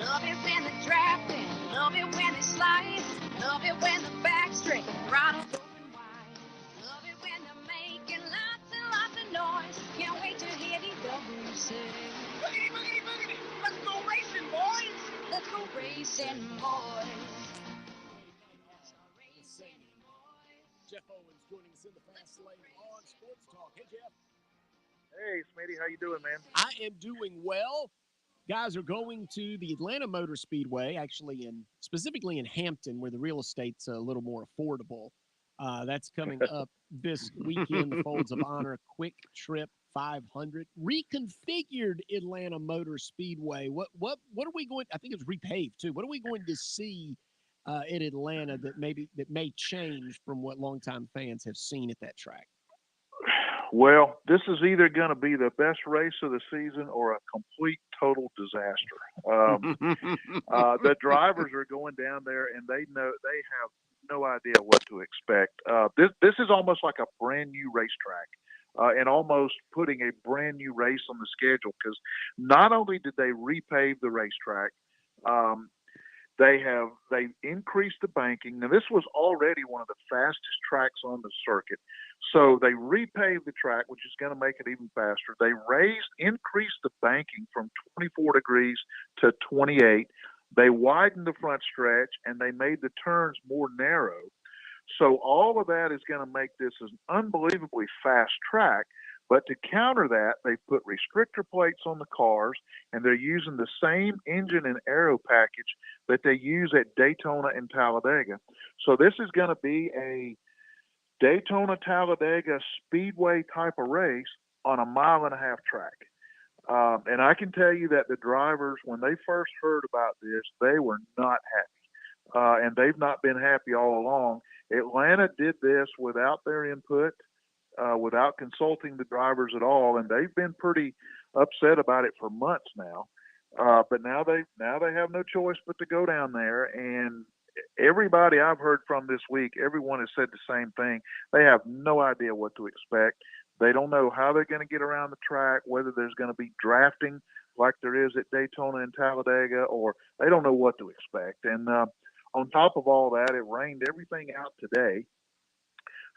Love it when they're drafting, love it when they slide, love it when the back's straight, throttle's open wide. Love it when they're making lots and lots of noise. Can't wait to hear these W's say. Boogity, boogity, boogity. Let's go racing, boys. Let's go racing, boys. Jeff Owens joining us in the fast lane on Sports Talk. Hey, Jeff. Hey, Smitty, how you doing, man? I am doing well. Guys are going to the Atlanta Motor Speedway, actually specifically in Hampton, where the real estate's a little more affordable. That's coming up this weekend. The Folds of Honor Quick Trip 500, reconfigured Atlanta Motor Speedway. What are we going? I think it's repaved too. What are we going to see in Atlanta that may change from what longtime fans have seen at that track? Well, this is either going to be the best race of the season or a complete total disaster. The drivers are going down there and they have no idea what to expect. This is almost like a brand new racetrack. And almost putting a brand new race on the schedule, because not only did they repave the racetrack, they increased the banking. Now, this was already one of the fastest tracks on the circuit. So they repaved the track, which is going to make it even faster. They increased the banking from 24 degrees to 28. They widened the front stretch, and they made the turns more narrow. So all of that is going to make this an unbelievably fast track. But to counter that, they put restrictor plates on the cars, and they're using the same engine and aero package that they use at Daytona and Talladega. So this is going to be a Daytona-Talladega speedway type of race on a 1.5-mile track. And I can tell you that the drivers, when they first heard about this, they were not happy. And they've not been happy all along. Atlanta did this without their input, without consulting the drivers at all, and they've been pretty upset about it for months now. But now they have no choice but to go down there. And everybody I've heard from this week, everyone has said the same thing. They have no idea what to expect. They don't know how they're going to get around the track, whether there's going to be drafting like there is at Daytona and Talladega, or they don't know what to expect. And on top of all that, it rained everything out today.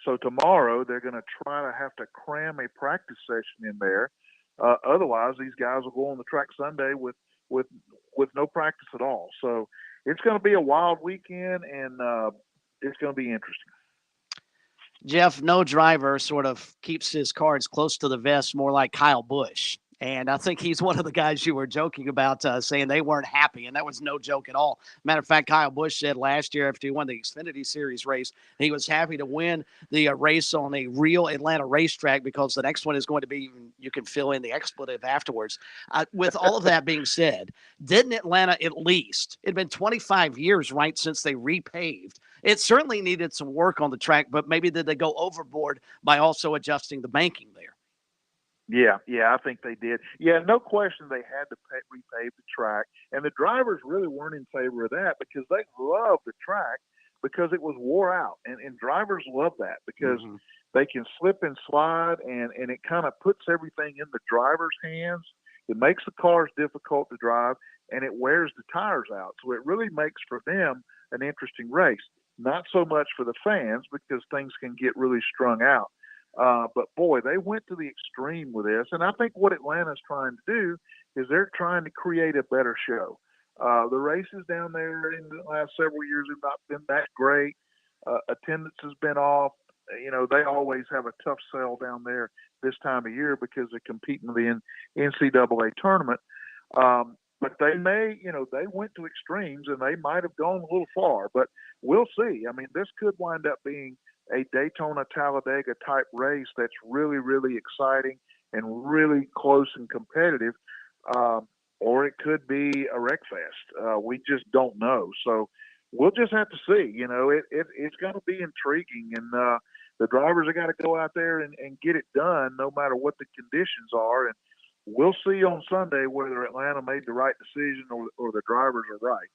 So tomorrow they're going to try to have to cram a practice session in there. Otherwise, these guys will go on the track Sunday with no practice at all. So it's going to be a wild weekend, and it's going to be interesting. Jeff, no driver sort of keeps his cards close to the vest, more like Kyle Busch. And I think he's one of the guys you were joking about, saying they weren't happy, and that was no joke at all. Matter of fact, Kyle Busch said last year after he won the Xfinity Series race, he was happy to win the race on a real Atlanta racetrack because the next one is going to be, you can fill in the expletive afterwards. With all of that being said, didn't Atlanta at least, it had been 25 years, right, since they repaved. It certainly needed some work on the track, but maybe did they go overboard by also adjusting the banking there? Yeah, I think they did. Yeah, no question they had to repave the track, and the drivers really weren't in favor of that because they loved the track because it was wore out, and drivers love that because they can slip and slide, and it kind of puts everything in the driver's hands. It makes the cars difficult to drive, and it wears the tires out. So it really makes for them an interesting race. Not so much for the fans because things can get really strung out. But boy, they went to the extreme with this. And I think what Atlanta's trying to do is they're trying to create a better show. The races down there in the last several years have not been that great. Attendance has been off. They always have a tough sell down there this time of year because they're competing in the NCAA tournament. But they they went to extremes and they might have gone a little far, but we'll see. I mean, this could wind up being a Daytona Talladega type race that's really, really exciting and really close and competitive. Or it could be a wreck fest. We just don't know. So we'll just have to see. It's going to be intriguing, and the drivers have got to go out there and get it done no matter what the conditions are. And we'll see on Sunday whether Atlanta made the right decision or the drivers are right.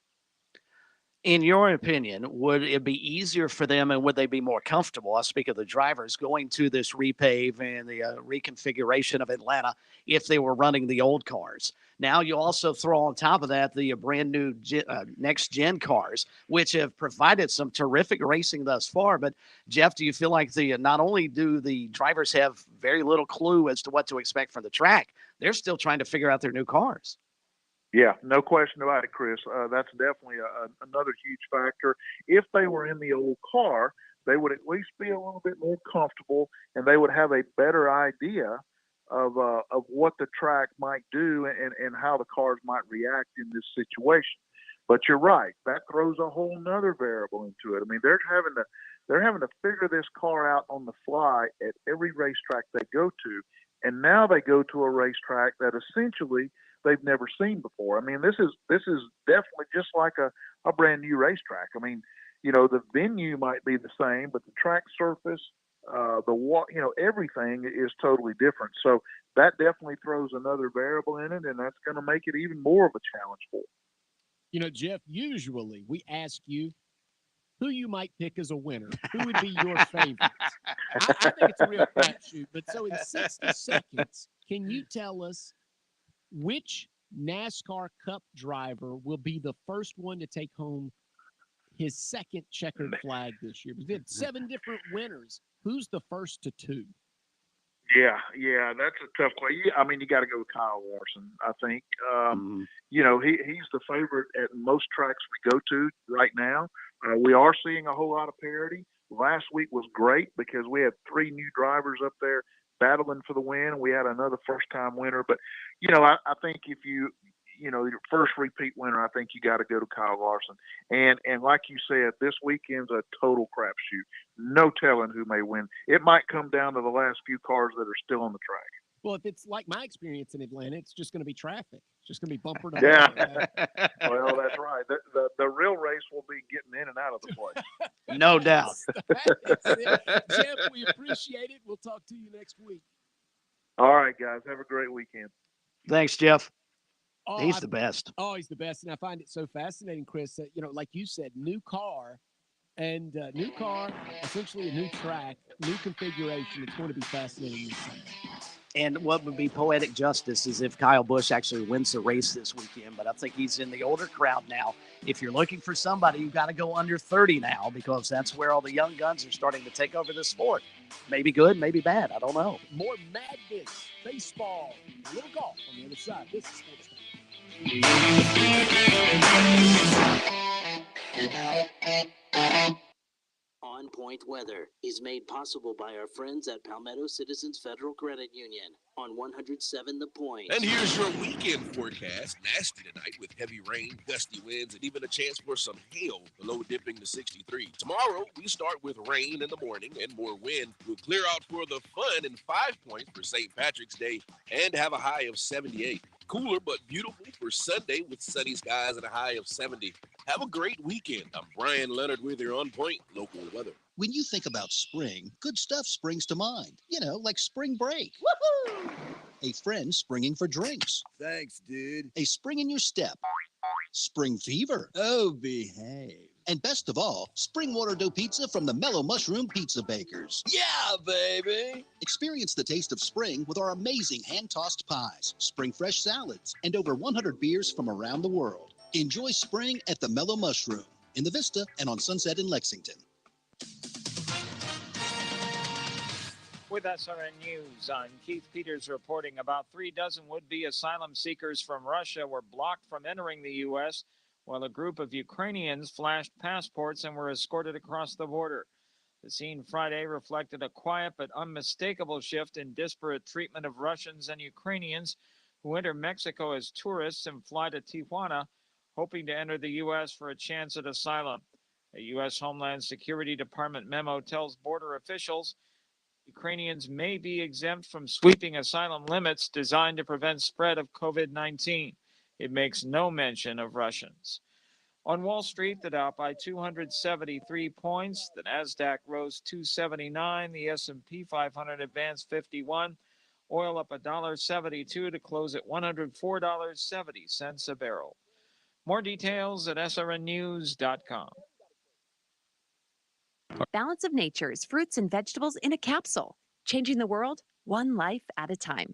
In your opinion, would it be easier for them and would they be more comfortable? I speak of the drivers going to this repave and the reconfiguration of Atlanta if they were running the old cars. Now you also throw on top of that the brand new next-gen cars, which have provided some terrific racing thus far. But, Jeff, do you feel like not only do the drivers have very little clue as to what to expect from the track, they're still trying to figure out their new cars? Yeah, no question about it, Chris. That's definitely another huge factor. If they were in the old car, they would at least be a little bit more comfortable, and they would have a better idea of what the track might do and how the cars might react in this situation. But you're right; that throws a whole nother variable into it. I mean, they're having to figure this car out on the fly at every racetrack they go to, and now they go to a racetrack that essentially they've never seen before. I mean, this is definitely just like a brand new racetrack. I mean, the venue might be the same, but the track surface, everything is totally different. So that definitely throws another variable in it, and that's going to make it even more of a challenge for them. Jeff, usually we ask you who you might pick as a winner. Who would be your favorite? I think it's a real crapshoot. But so in 60 seconds, can you tell us which NASCAR Cup driver will be the first one to take home his second checkered flag this year? We had 7 different winners. Who's the first to 2? Yeah, that's a tough question. I mean, you got to go with Kyle Larson, I think. He's the favorite at most tracks we go to right now. We are seeing a whole lot of parity. Last week was great because we had 3 new drivers up there battling for the win. We had another first-time winner. But, I think if your first repeat winner, I think you got to go to Kyle Larson. And like you said, this weekend's a total crapshoot. No telling who may win. It might come down to the last few cars that are still on the track. Well, if it's like my experience in Atlanta, it's just going to be traffic. It's just going to be bumper to bumper. Yeah. Well, that's right. The real race will be getting in and out of the place. No doubt. Jeff, we appreciate it. We'll talk to you next week. All right, guys. Have a great weekend. Thanks, Jeff. He's the best. Oh, he's the best. And I find it so fascinating, Chris, that, like you said, new car, essentially a new track, new configuration. It's going to be fascinating this summer. And what would be poetic justice is if Kyle Busch actually wins the race this weekend. But I think he's in the older crowd now. If you're looking for somebody, you've got to go under 30 now because that's where all the young guns are starting to take over the sport. Maybe good, maybe bad. I don't know. More madness, baseball, a little golf on the other side. This is Sports Talk. On-Point Weather is made possible by our friends at Palmetto Citizens Federal Credit Union on 107 The Point. And here's your weekend forecast. Nasty tonight with heavy rain, gusty winds, and even a chance for some hail, the low dipping to 63. Tomorrow, we start with rain in the morning and more wind. We'll clear out for the fun and 5 points for St. Patrick's Day and have a high of 78. Cooler but beautiful for Sunday with sunny skies and a high of 70. Have a great weekend. I'm Brian Leonard with your On Point local weather. When you think about spring, good stuff springs to mind. You know, like spring break. Woohoo! A friend springing for drinks. Thanks, dude. A spring in your step. Spring fever. Oh, behave. And best of all, spring water dough pizza from the Mellow Mushroom Pizza Bakers. Yeah, baby. Experience the taste of spring with our amazing hand-tossed pies, spring fresh salads, and over 100 beers from around the world. Enjoy spring at the Mellow Mushroom in the Vista and on Sunset in Lexington. With SRN News, I'm Keith Peters reporting about 36 would-be asylum seekers from Russia were blocked from entering the U.S., while a group of Ukrainians flashed passports and were escorted across the border. The scene Friday reflected a quiet but unmistakable shift in disparate treatment of Russians and Ukrainians who enter Mexico as tourists and fly to Tijuana, hoping to enter the U.S. for a chance at asylum. A U.S. Homeland Security Department memo tells border officials Ukrainians may be exempt from sweeping asylum limits designed to prevent spread of COVID-19. It makes no mention of Russians. On Wall Street, the Dow by 273 points, the Nasdaq rose 279, the S&P 500 advanced 51, oil up $1.72 to close at $104.70 a barrel. More details at srnnews.com. Balance of Nature's fruits and vegetables in a capsule, changing the world one life at a time.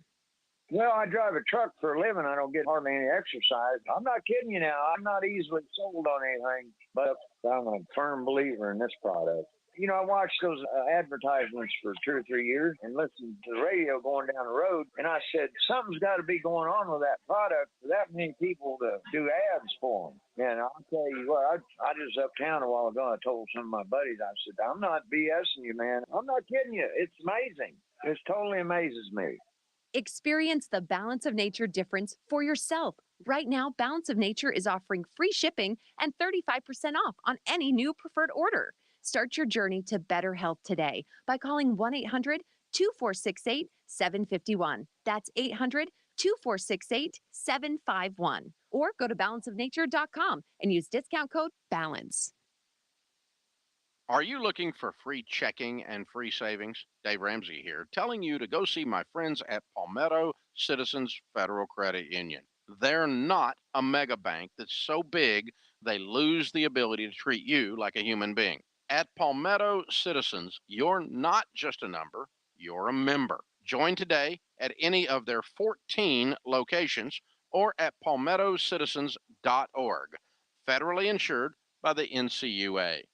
Well, I drive a truck for a living. I don't get hardly any exercise. I'm not kidding you now. I'm not easily sold on anything, but I'm a firm believer in this product. You know, I watched those advertisements for 2 or 3 years and listened to the radio going down the road, and I said, something's got to be going on with that product for that many people to do ads for them. And I'll tell you what, I just uptown a while ago, I told some of my buddies, I said, I'm not BSing you, man. I'm not kidding you. It's amazing. It totally amazes me. Experience the Balance of Nature difference for yourself. Right now, Balance of Nature is offering free shipping and 35% off on any new preferred order. Start your journey to better health today by calling 1-800-2468-751. That's 800-2468-751. Or go to balanceofnature.com and use discount code BALANCE. Are you looking for free checking and free savings? Dave Ramsey here, telling you to go see my friends at Palmetto Citizens Federal Credit Union. They're not a mega bank that's so big they lose the ability to treat you like a human being. At Palmetto Citizens, you're not just a number, you're a member. Join today at any of their 14 locations or at palmettocitizens.org. Federally insured by the NCUA.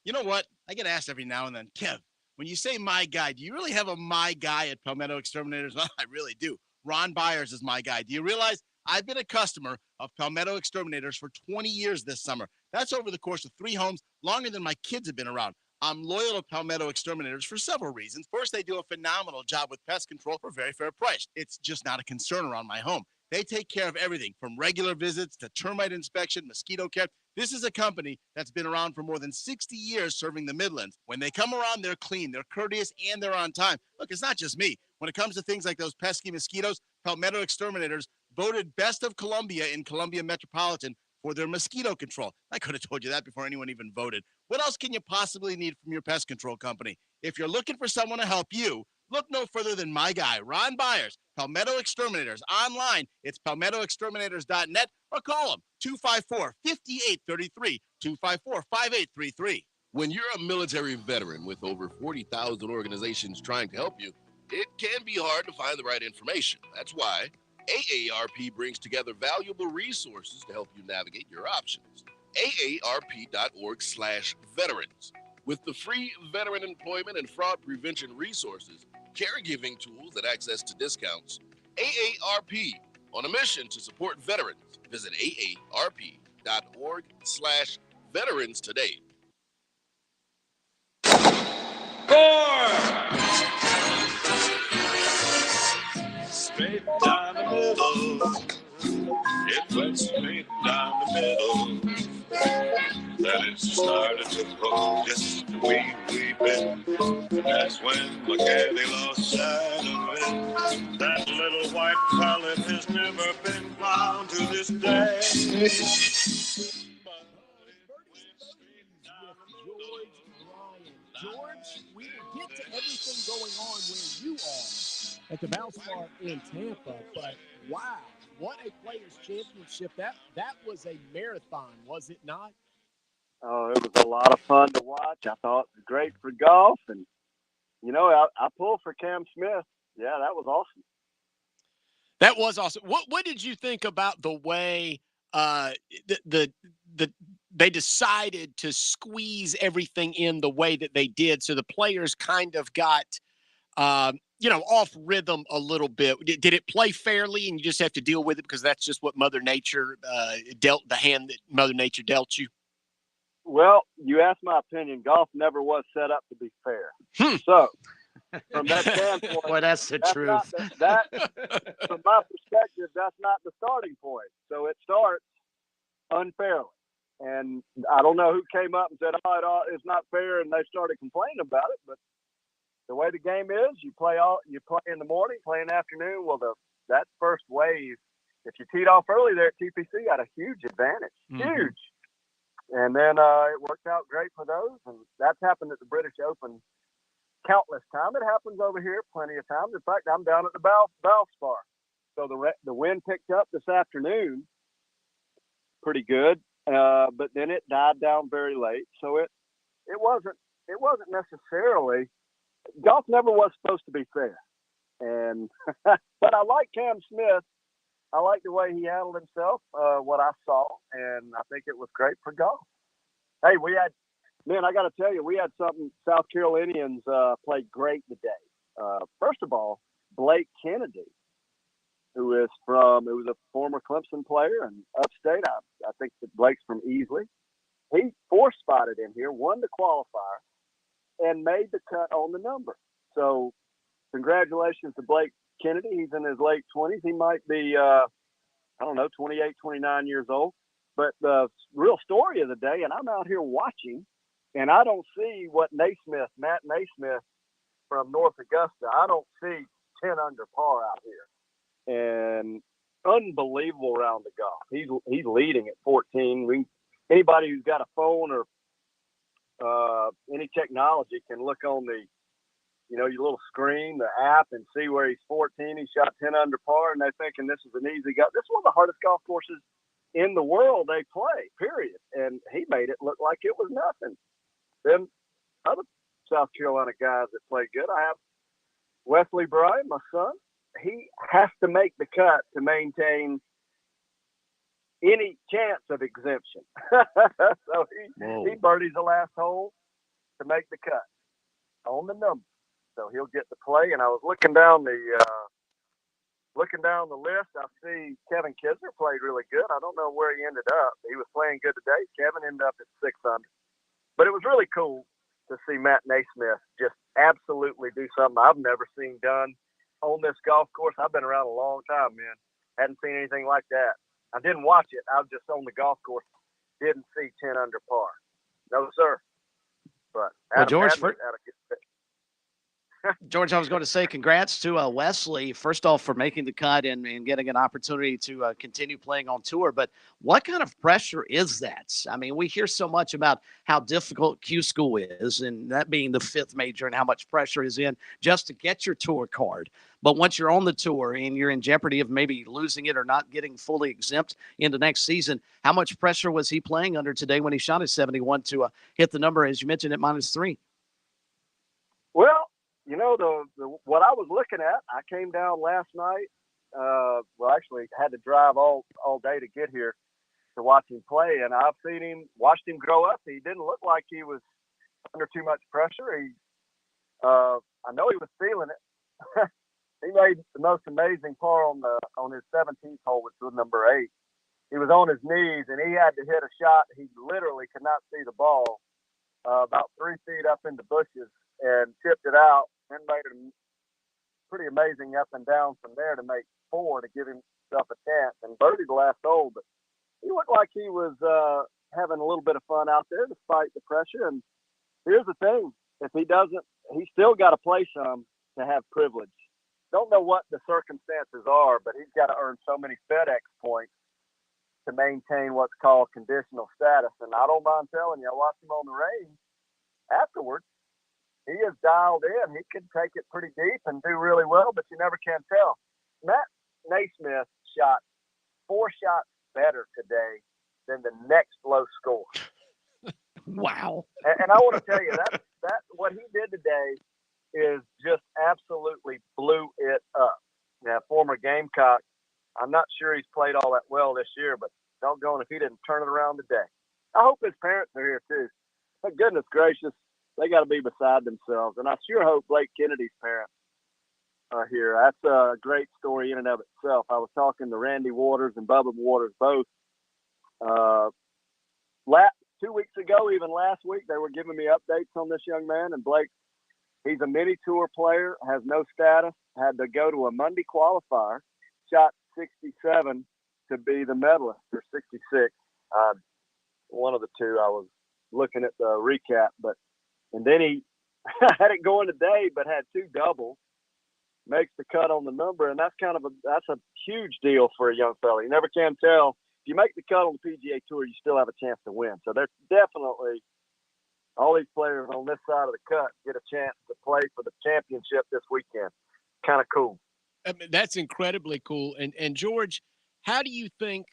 You know what? I get asked every now and then, Kev, when you say my guy, do you really have a my guy at Palmetto Exterminators? Well, I really do. Ron Byers is my guy. Do you realize I've been a customer of Palmetto Exterminators for 20 years this summer? That's over the course of 3 homes, longer than my kids have been around. I'm loyal to Palmetto Exterminators for several reasons. First, they do a phenomenal job with pest control for a very fair price. It's just not a concern around my home. They take care of everything from regular visits to termite inspection, mosquito care. This is a company that's been around for more than 60 years serving the Midlands. When they come around, they're clean, they're courteous, and they're on time. Look, it's not just me. When it comes to things like those pesky mosquitoes, Palmetto Exterminators voted best of Columbia in Columbia Metropolitan for their mosquito control. I could have told you that before anyone even voted. What else can you possibly need from your pest control company? If you're looking for someone to help you, look no further than my guy, Ron Byers, Palmetto Exterminators. Online, it's palmettoexterminators.net or call them 254-5833, 254-5833. When you're a military veteran with over 40,000 organizations trying to help you, it can be hard to find the right information. That's why AARP brings together valuable resources to help you navigate your options. AARP.org/veterans. With the free veteran employment and fraud prevention resources, caregiving tools, and access to discounts, AARP, on a mission to support veterans. Visit AARP.org/veterans today. Straight down the middle. It went straight down the middle. Then it started to pull just a wee bit. That's when McCandy lost sight of it. That little white pilot has never been found to this day. George, we will get to everything going on where you are at the Valspar in Tampa, but wow, what a Players' Championship. That was a marathon, was it not? Oh, it was a lot of fun to watch. I thought it was great for golf, and I pulled for Cam Smith. Yeah, that was awesome. That was awesome. What did you think about the way the they decided to squeeze everything in the way that they did, so the players kind of got off rhythm a little bit? Did it play fairly, and you just have to deal with it because that's just what Mother Nature dealt, the hand that Mother Nature dealt you? Well, you asked my opinion. Golf never was set up to be fair. So, from that standpoint, Boy, that's the truth. From my perspective, that's not the starting point. So it starts unfairly. And I don't know who came up and said, it's not fair, and they started complaining about it. But the way the game is, you play in the morning, play in the afternoon. Well, that first wave, if you teed off early there at TPC, got a huge advantage. Huge. And then it worked out great for those. And that's happened at the British Open countless times. It happens over here plenty of times. In fact, I'm down at the Valspar. So the wind picked up this afternoon pretty good, but then it died down very late. So it wasn't necessarily, golf never was supposed to be fair. And but I like Cam Smith. I like the way he handled himself, what I saw, and I think it was great for golf. Hey, I got to tell you, we had something. South Carolinians played great today. First of all, Blake Kennedy, who was a former Clemson player and upstate. I think that Blake's from Easley. He four-spotted in here, won the qualifier, and made the cut on the number. So congratulations to Blake Kennedy. He's in his late 20s. He might be, 28, 29 years old. But the real story of the day, and I'm out here watching, and I don't see what Matt Naismith from North Augusta, I don't see 10 under par out here. And unbelievable round of golf. He's leading at 14. Anybody who's got a phone or any technology can look on your little screen, the app, and see where he's 14. He shot 10 under par, and they're thinking this is an easy golf. This is one of the hardest golf courses in the world they play, period. And he made it look like it was nothing. Then other South Carolina guys that play good, I have Wesley Bryan, my son. He has to make the cut to maintain any chance of exemption. So he birdies the last hole to make the cut on the number. So he'll get to play. And I was looking down the list. I see Kevin Kisner played really good. I don't know where he ended up. He was playing good today. Kevin ended up at 6 under. But it was really cool to see Matt Naismith just absolutely do something I've never seen done on this golf course. I've been around a long time, man. Hadn't seen anything like that. I didn't watch it. I was just on the golf course. Didn't see 10 under par. No, sir. But George, George, I was going to say congrats to Wesley, first off, for making the cut and getting an opportunity to continue playing on tour. But what kind of pressure is that? I mean, we hear so much about how difficult Q school is, and that being the 5th major, and how much pressure is in just to get your tour card. But once you're on the tour and you're in jeopardy of maybe losing it or not getting fully exempt into next season, how much pressure was he playing under today when he shot his 71 to hit the number, as you mentioned, at -3? Well, what I was looking at, I came down last night. Actually had to drive all day to get here to watch him play, and I've watched him grow up. He didn't look like he was under too much pressure. I know he was feeling it. He made the most amazing par on his 17th hole, which was number 8. He was on his knees, and he had to hit a shot. He literally could not see the ball about 3 feet up in the bushes and tipped it out and made it pretty amazing up and down from there to make 4 to give himself a chance. And birdied the last hole, but he looked like he was having a little bit of fun out there despite the pressure. And here's the thing. If he doesn't, he's still got to play some to have privilege. Don't know what the circumstances are, but he's got to earn so many FedEx points to maintain what's called conditional status. And I don't mind telling you, I watched him on the range afterwards. He is dialed in. He can take it pretty deep and do really well, but you never can tell. Matt Naismith shot 4 shots better today than the next low score. Wow. And I want to tell you that what he did today is just absolutely blew it up. Now, former Gamecock, I'm not sure he's played all that well this year, but doggone if he didn't turn it around today. I hope his parents are here too. But goodness gracious, they got to be beside themselves. And I sure hope Blake Kennedy's parents are here. That's a great story in and of itself. I was talking to Randy Waters and Bubba Waters both 2 weeks ago, even last week. They were giving me updates on this young man. And Blake, he's a mini tour player, has no status, had to go to a Monday qualifier, shot 67 to be the medalist, or 66. One of the two. I was looking at the recap, and then he had it going today, but had 2 doubles, makes the cut on the number, and that's a huge deal for a young fella. You never can tell. If you make the cut on the PGA Tour, you still have a chance to win. So there's definitely all these players on this side of the cut get a chance to play for the championship this weekend. Kind of cool. I mean, that's incredibly cool. And George, how do you think,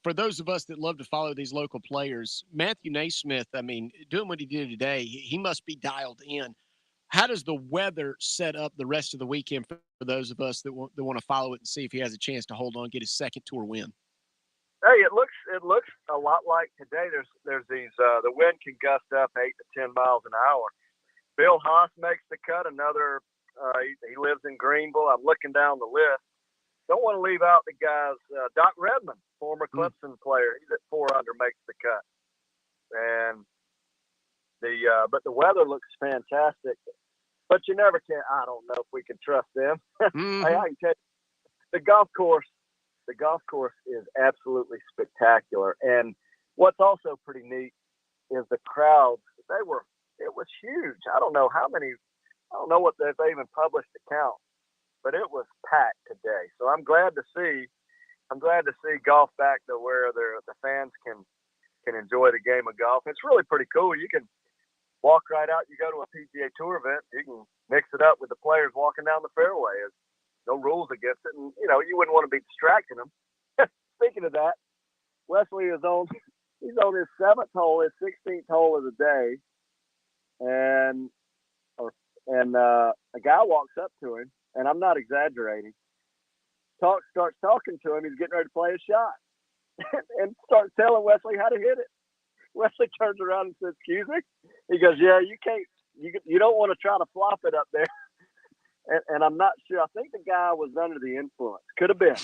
for those of us that love to follow these local players, Matthew Naismith, I mean, doing what he did today, he must be dialed in. How does the weather set up the rest of the weekend for those of us that want to follow it and see if he has a chance to hold on, get his second tour win? Hey, it looks a lot like today. There's these the wind can gust up 8 to 10 miles an hour. Bill Haas makes the cut. Another he lives in Greenville. I'm looking down the list. Don't want to leave out the guys. Doc Redmond, former Clemson player, he's at 4 under, makes the cut. And but the weather looks fantastic. But you never can. I don't know if we can trust them. Hey, I can tell you, the golf course is absolutely spectacular. And what's also pretty neat is the crowds. It was huge. I don't know what if they even published the count, but it was packed today. So I'm glad to see golf back to where the fans can enjoy the game of golf. It's really pretty cool. You can walk right out. You go to a PGA Tour event, you can mix it up with the players walking down the fairway. There's no rules against it, and you wouldn't want to be distracting them. Speaking of that, Wesley he's on his 7th hole, his 16th hole of the day, and a guy walks up to him, and I'm not exaggerating. Starts talking to him. He's getting ready to play a shot, and starts telling Wesley how to hit it. Wesley turns around and says, "Excuse me?" He goes, "Yeah, you can't. You don't want to try to flop it up there." And I'm not sure. I think the guy was under the influence. Could have been.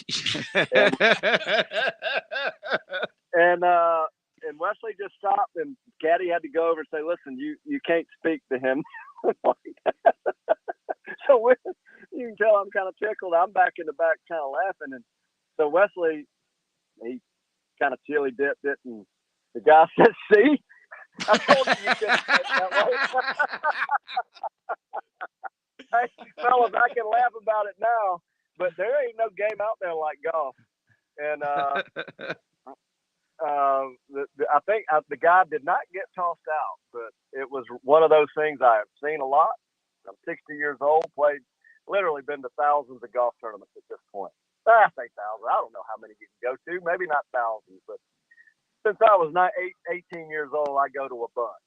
And Wesley just stopped, and Caddy had to go over and say, "Listen, you can't speak to him." So you can tell I'm kind of tickled. I'm back in the back kind of laughing. And so Wesley, he kind of chili dipped it, and the guy said, "See, I told you couldn't play it that way." Hey, fellas, I can laugh about it now, but there ain't no game out there like golf. And I think the guy did not get tossed out, but it was one of those things I've seen a lot. I'm 60 years old, literally been to thousands of golf tournaments at this point. I say thousands. I don't know how many you can go to, maybe not thousands, but since I was 18 years old, I go to a bunch.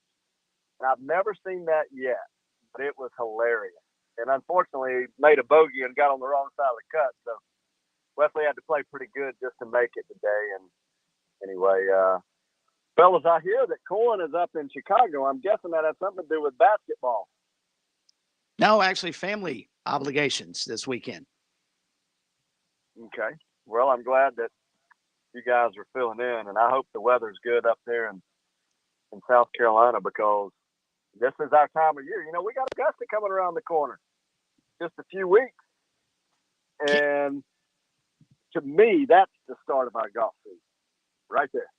And I've never seen that yet, but it was hilarious. And unfortunately, he made a bogey and got on the wrong side of the cut. So Wesley had to play pretty good just to make it today. And anyway, fellas, I hear that Colin is up in Chicago. I'm guessing that has something to do with basketball. No, actually, family obligations this weekend. Okay. Well, I'm glad that you guys are filling in, and I hope the weather's good up there in South Carolina, because this is our time of year. We got Augusta coming around the corner, just a few weeks, and to me, that's the start of our golf season, right there.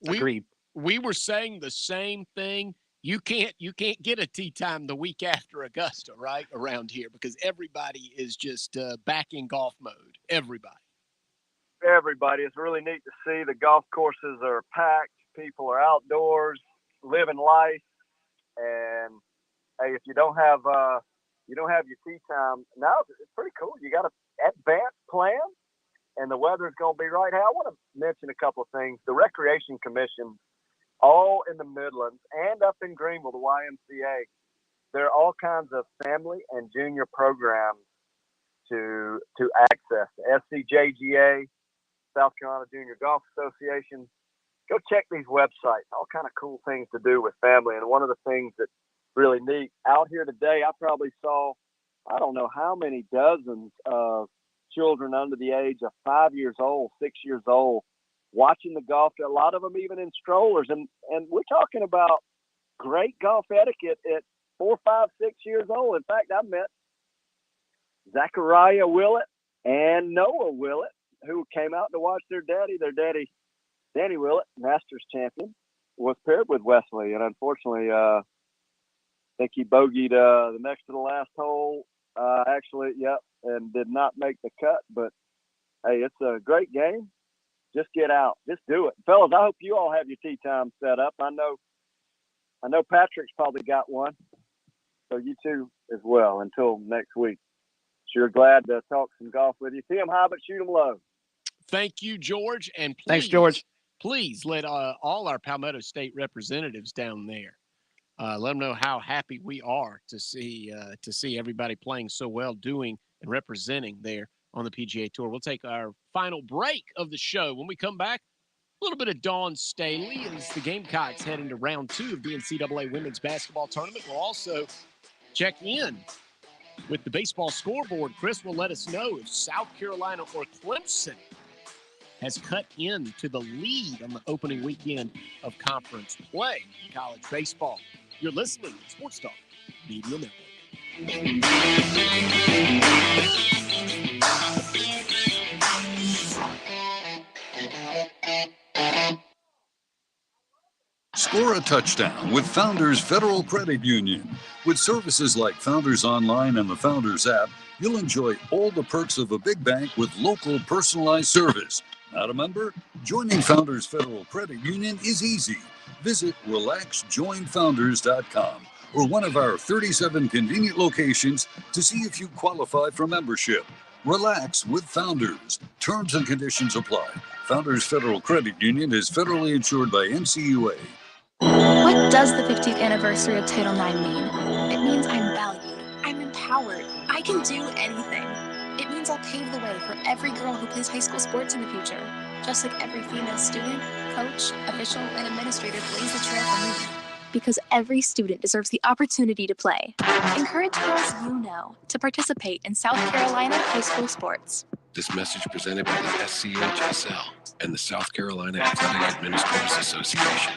Agreed. We were saying the same thing. You can't get a tee time the week after Augusta, right, around here, because everybody is just back in golf mode. Everybody. It's really neat to see. The golf courses are packed. People are outdoors, living life. And hey, if you don't have your tee time, now it's pretty cool. You got an advanced plan, and the weather's going to be right. Hey, I want to mention a couple of things. The Recreation Commission, all in the Midlands and up in Greenville, the YMCA, there are all kinds of family and junior programs to access. The SCJGA, South Carolina Junior Golf Association. Go check these websites. All kind of cool things to do with family. And one of the things that's really neat out here today, I probably saw, I don't know how many dozens of children under the age of 5 years old, 6 years old, watching the golf. A lot of them even in strollers. And we're talking about great golf etiquette at 4, 5, 6 years old. In fact, I met Zachariah Willett and Noah Willett, who came out to watch their daddy. Their daddy, Danny Willett, Masters champion, was paired with Wesley. And unfortunately, I think he bogeyed the next to the last hole. And did not make the cut. But, hey, it's a great game. Just get out. Just do it. Fellas, I hope you all have your tee time set up. I know Patrick's probably got one. So you too as well until next week. Sure glad to talk some golf with you. See them high, but shoot them low. Thank you, George. And please, thanks, George. Please let all our Palmetto State representatives down there let them know how happy we are to see everybody playing so well, doing and representing there on the PGA Tour. We'll take our final break of the show. When we come back, a little bit of Dawn Staley as the Gamecocks head into round 2 of the NCAA Women's Basketball Tournament. We'll also check in with the baseball scoreboard. Chris will let us know if South Carolina or Clemson has cut into the lead on the opening weekend of conference play in college baseball. You're listening to Sports Talk Media Network. Score a touchdown with Founders Federal Credit Union. With services like Founders Online and the Founders app, you'll enjoy all the perks of a big bank with local personalized service. Not a member? Joining Founders Federal Credit Union is easy. Visit relaxjoinfounders.com or one of our 37 convenient locations to see if you qualify for membership. Relax with Founders. Terms and conditions apply. Founders Federal Credit Union is federally insured by NCUA. What does the 50th anniversary of Title IX mean? It means I'm valued, I'm empowered, I can do anything. It means I'll pave the way for every girl who plays high school sports in the future, just like every female student, coach, official, and administrator blaze the trail for me. Because every student deserves the opportunity to play. Encourage girls you know to participate in South Carolina high school sports. This message presented by the SCHSL and the South Carolina Athletic Administrators Association.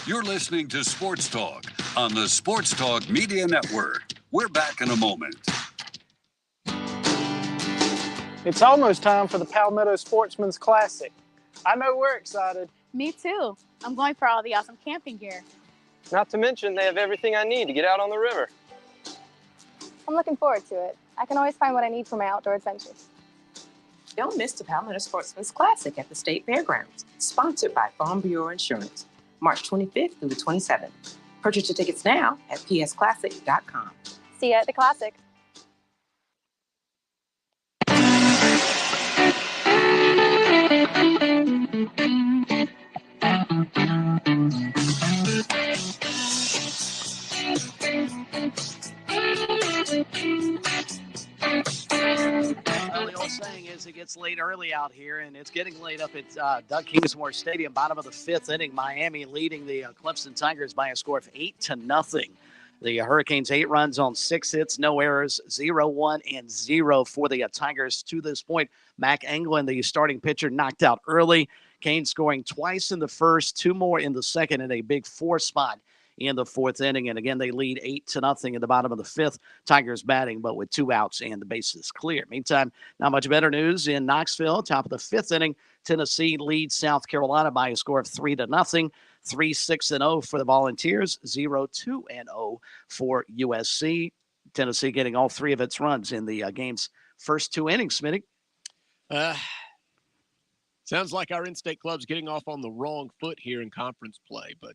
You're listening to Sports Talk on the Sports Talk Media Network. We're back in a moment. It's almost time for the Palmetto Sportsman's Classic. I know we're excited. Me too. I'm going for all the awesome camping gear. Not to mention they have everything I need to get out on the river. I'm looking forward to it. I can always find what I need for my outdoor adventures. Don't miss the Palmetto Sportsman's Classic at the State Fairgrounds, sponsored by Farm Bureau Insurance, March 25th through the 27th. Purchase your tickets now at psclassic.com. See you at the Classic. Well, the old saying is it gets late early out here, and it's getting late up at Doug Kingsmore Stadium, bottom of the 5th inning. Miami leading the Clemson Tigers by a score of 8-0. The Hurricanes 8 runs on 6 hits, no errors, 0-1 and 0 for the Tigers to this point. Mac Anglin, the starting pitcher, knocked out early. Kane scoring twice in the first, 2 more in the second, and a big 4 spot in the 4th inning. And again, they lead 8-0 in the bottom of the 5th. Tigers batting, but with 2 outs and the bases clear. Meantime, not much better news in Knoxville. Top of the 5th inning, Tennessee leads South Carolina by a score of 3-0. 3-6-0 for the Volunteers, 0-2-0 for USC. Tennessee getting all 3 of its runs in the game's first 2 innings, Smitty. Sounds like our in-state club's getting off on the wrong foot here in conference play, but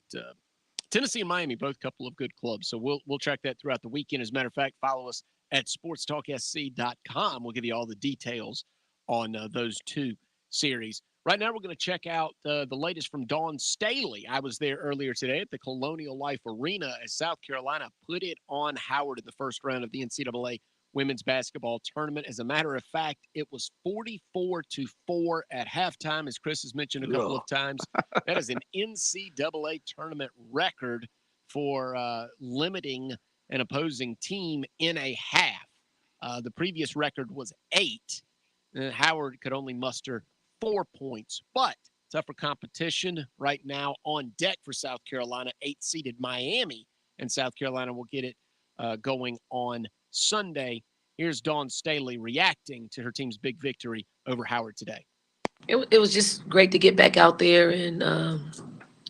Tennessee and Miami, both a couple of good clubs. So we'll track that throughout the weekend. As a matter of fact, follow us at SportsTalkSC.com. We'll give you all the details on those 2 series. Right now, we're going to check out the latest from Dawn Staley. I was there earlier today at the Colonial Life Arena as South Carolina put it on Howard in the first round of the NCAA women's basketball tournament. As a matter of fact, it was 44-4 at halftime, as Chris has mentioned a couple of times. That is an NCAA tournament record for limiting an opposing team in a half. The previous record was 8. Howard could only muster 4 points, but tougher competition right now on deck for South Carolina. 8-seeded Miami, and South Carolina will get it going on Sunday. Here's Dawn Staley reacting to her team's big victory over Howard today. It was just great to get back out there and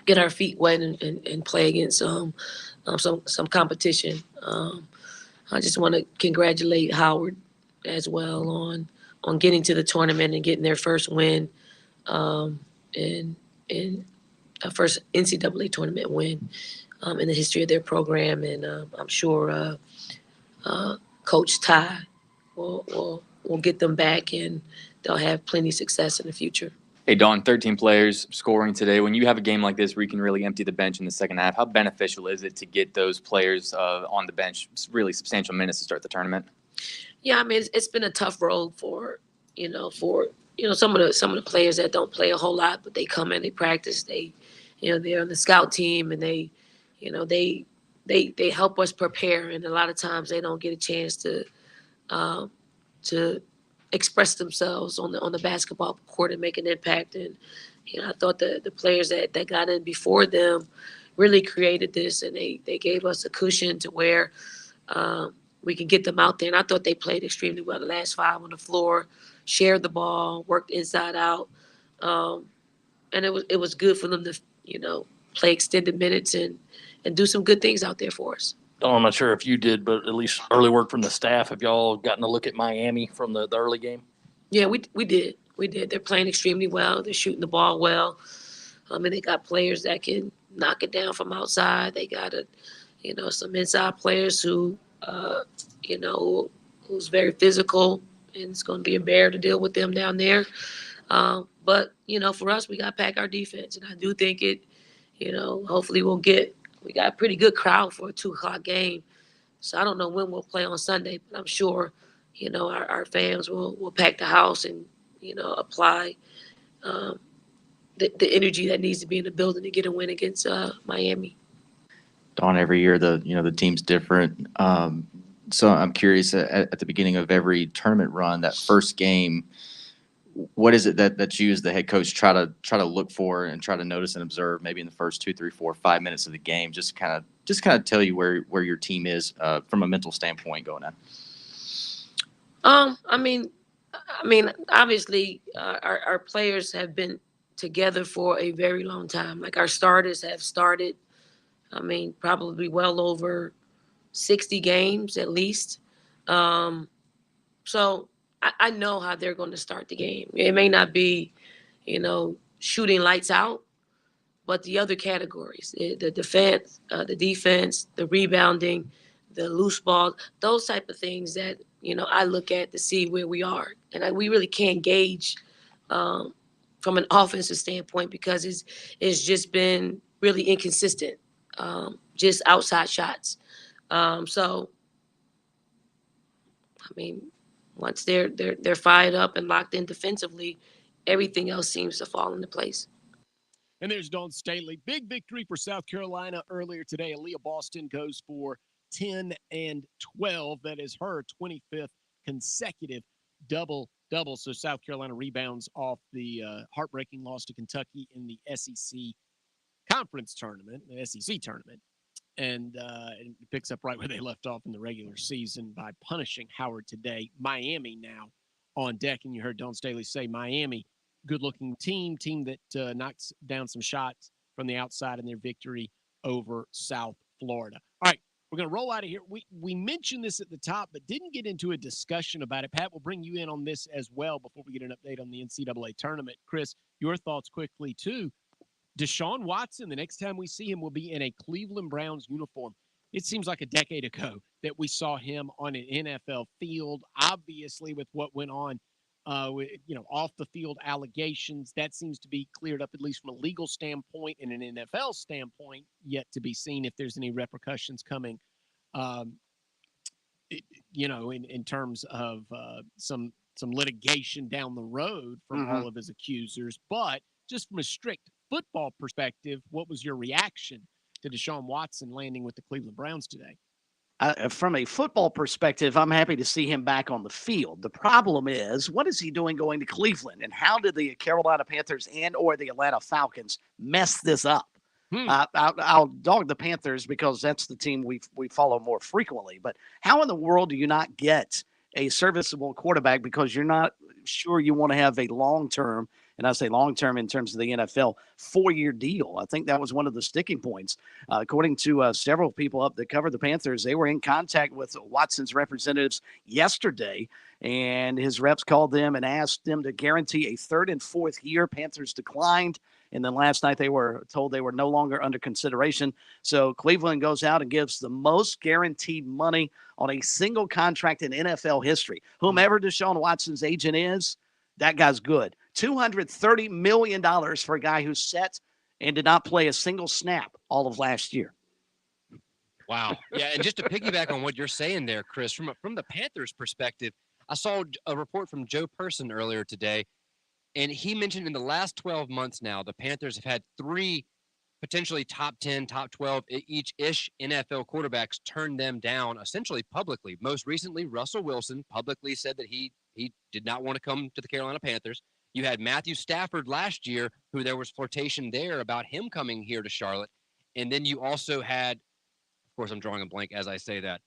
get our feet wet and play against some competition. I just want to congratulate Howard as well on getting to the tournament and getting their first win, and a first NCAA tournament win in the history of their program. And I'm sure Coach Ty will get them back, and they'll have plenty of success in the future. Hey, Dawn, 13 players scoring today. When you have a game like this where you can really empty the bench in the second half, how beneficial is it to get those players on the bench really substantial minutes to start the tournament? Yeah, I mean, it's been a tough road for some of the players that don't play a whole lot, but they come in, they practice, they're on the scout team, and they help us prepare. And a lot of times they don't get a chance to express themselves on the basketball court and make an impact. And I thought the players that got in before them really created this, and they gave us a cushion to where we can get them out there. And I thought they played extremely well. The last 5 on the floor, shared the ball, worked inside out, and it was good for them to play extended minutes and do some good things out there for us. I'm not sure if you did, but at least early work from the staff. Have y'all gotten a look at Miami from the early game? Yeah, we did. We did. They're playing extremely well. They're shooting the ball well. And they got players that can knock it down from outside. They got some inside players who who's very physical, and it's going to be a bear to deal with them down there. But for us, we got to pack our defense, and I do think hopefully we got a pretty good crowd for a 2:00 game. So I don't know when we'll play on Sunday, but I'm sure, our fans will pack the house and, apply the energy that needs to be in the building to get a win against Miami. Dawn, every year the team's different. So I'm curious, at the beginning of every tournament run, that first game, what is it that you as the head coach try to look for and try to notice and observe maybe in the first 2, 3, 4, 5 minutes of the game, just kind of tell you where your team is from a mental standpoint going in? I mean, obviously, our players have been together for a very long time. Like, our starters have started, probably well over 60 games at least. So I know how they're going to start the game. It may not be, shooting lights out, but the other categories, the defense, the rebounding, the loose ball, those type of things that, I look at to see where we are. And we really can't gauge from an offensive standpoint because it's just been really inconsistent, just outside shots. So, once they're fired up and locked in defensively, everything else seems to fall into place. And there's Dawn Staley. Big victory for South Carolina earlier today. Aaliyah Boston goes for 10-12. That is her 25th consecutive double double. So South Carolina rebounds off the heartbreaking loss to Kentucky in the SEC conference tournament, the SEC tournament, and it picks up right where they left off in the regular season by punishing Howard today. Miami now on deck, and you heard Don Staley say Miami, good-looking team that knocks down some shots from the outside in their victory over South Florida. All right, we're going to roll out of here. We mentioned this at the top, but didn't get into a discussion about it. Pat, we'll bring you in on this as well before we get an update on the NCAA tournament. Chris, your thoughts quickly, too. Deshaun Watson, the next time we see him, will be in a Cleveland Browns uniform. It seems like a decade ago that we saw him on an NFL field. Obviously, with what went on, off the field allegations, that seems to be cleared up, at least from a legal standpoint and an NFL standpoint. Yet to be seen if there's any repercussions coming, in terms of some litigation down the road from all of his accusers. But just from a strict football perspective, what was your reaction to Deshaun Watson landing with the Cleveland Browns today? From a football perspective, I'm happy to see him back on the field. The problem is, what is he doing going to Cleveland? And how did the Carolina Panthers and or the Atlanta Falcons mess this up? I'll dog the Panthers because that's the team we follow more frequently. But how in the world do you not get a serviceable quarterback because you're not sure you want to have a long-term, and I say long-term in terms of the NFL, 4-year deal? I think that was one of the sticking points. According to several people up that cover the Panthers, they were in contact with Watson's representatives yesterday, and his reps called them and asked them to guarantee a 3rd and 4th year. Panthers declined. And then last night they were told they were no longer under consideration. So Cleveland goes out and gives the most guaranteed money on a single contract in NFL history. Whomever Deshaun Watson's agent is, that guy's good. $230 million for a guy who sat and did not play a single snap all of last year. Wow. Yeah, and just to piggyback on what you're saying there, Chris, from the Panthers' perspective, I saw a report from Joe Person earlier today, and he mentioned in the last 12 months now, the Panthers have had 3 potentially top 10, top 12 each-ish NFL quarterbacks turn them down essentially publicly. Most recently, Russell Wilson publicly said that he did not want to come to the Carolina Panthers. You had Matthew Stafford last year, who there was flirtation there about him coming here to Charlotte. And then you also had, of course, I'm drawing a blank as I say that.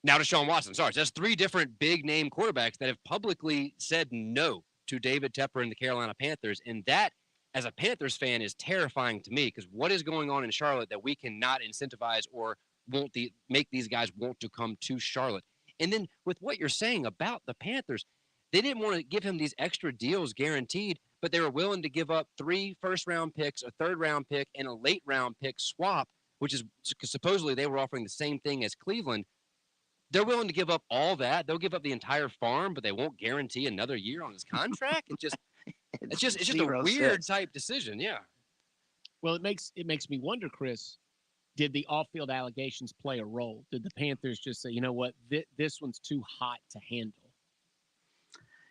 Now Deshaun Watson. Sorry, so that's 3 different big-name quarterbacks that have publicly said no to David Tepper and the Carolina Panthers. And that, as a Panthers fan, is terrifying to me because what is going on in Charlotte that we cannot incentivize or make these guys want to come to Charlotte? And then with what you're saying about the Panthers, they didn't want to give him these extra deals guaranteed, but they were willing to give up 3 first-round picks, a third-round pick, and a late-round pick swap, which is supposedly they were offering the same thing as Cleveland. They're willing to give up all that. They'll give up the entire farm, but they won't guarantee another year on his contract. It's just a weird type decision. Yeah. Well, it makes me wonder, Chris, did the off-field allegations play a role? Did the Panthers just say, you know what, this one's too hot to handle?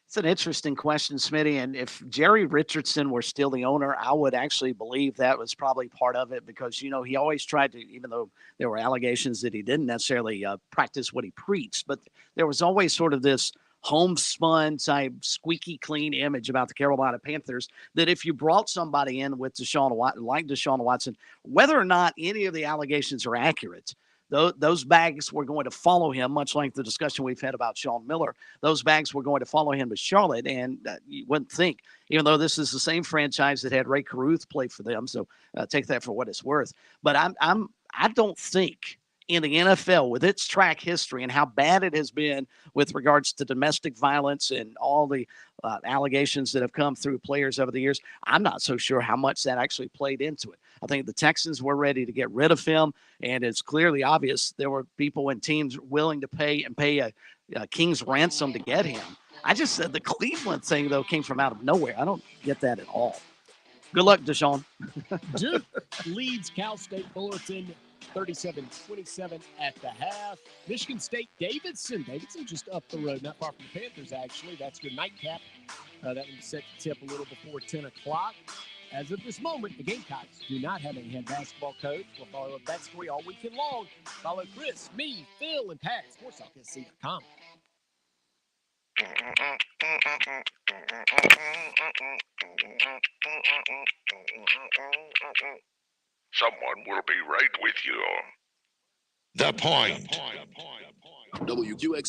It's an interesting question, Smitty. And if Jerry Richardson were still the owner, I would actually believe that was probably part of it because, he always tried to, even though there were allegations that he didn't necessarily practice what he preached, but there was always sort of this homespun type squeaky clean image about the Carolina Panthers that if you brought somebody in with Deshaun Watson, whether or not any of the allegations are accurate, those bags were going to follow him, much like the discussion we've had about Sean Miller. Those bags were going to follow him to Charlotte, and you wouldn't think, even though this is the same franchise that had Ray Caruth play for them, so take that for what it's worth. But I don't think in the NFL, with its track history and how bad it has been with regards to domestic violence and all the allegations that have come through players over the years, I'm not so sure how much that actually played into it. I think the Texans were ready to get rid of him, and it's clearly obvious there were people and teams willing to pay a king's ransom to get him. I just said the Cleveland thing, though, came from out of nowhere. I don't get that at all. Good luck, Deshaun. Duke leads Cal State Fullerton 37-27 at the half. Michigan State, Davidson just up the road, not far from the Panthers, actually. That's your nightcap. That one's set to tip a little before 10 o'clock. As of this moment, the Gamecocks do not have a head basketball coach. We'll follow up that story all weekend long. Follow Chris, me, Phil, and Pat at SportsTalkSC.com. Someone will be right with you. The Point. WQX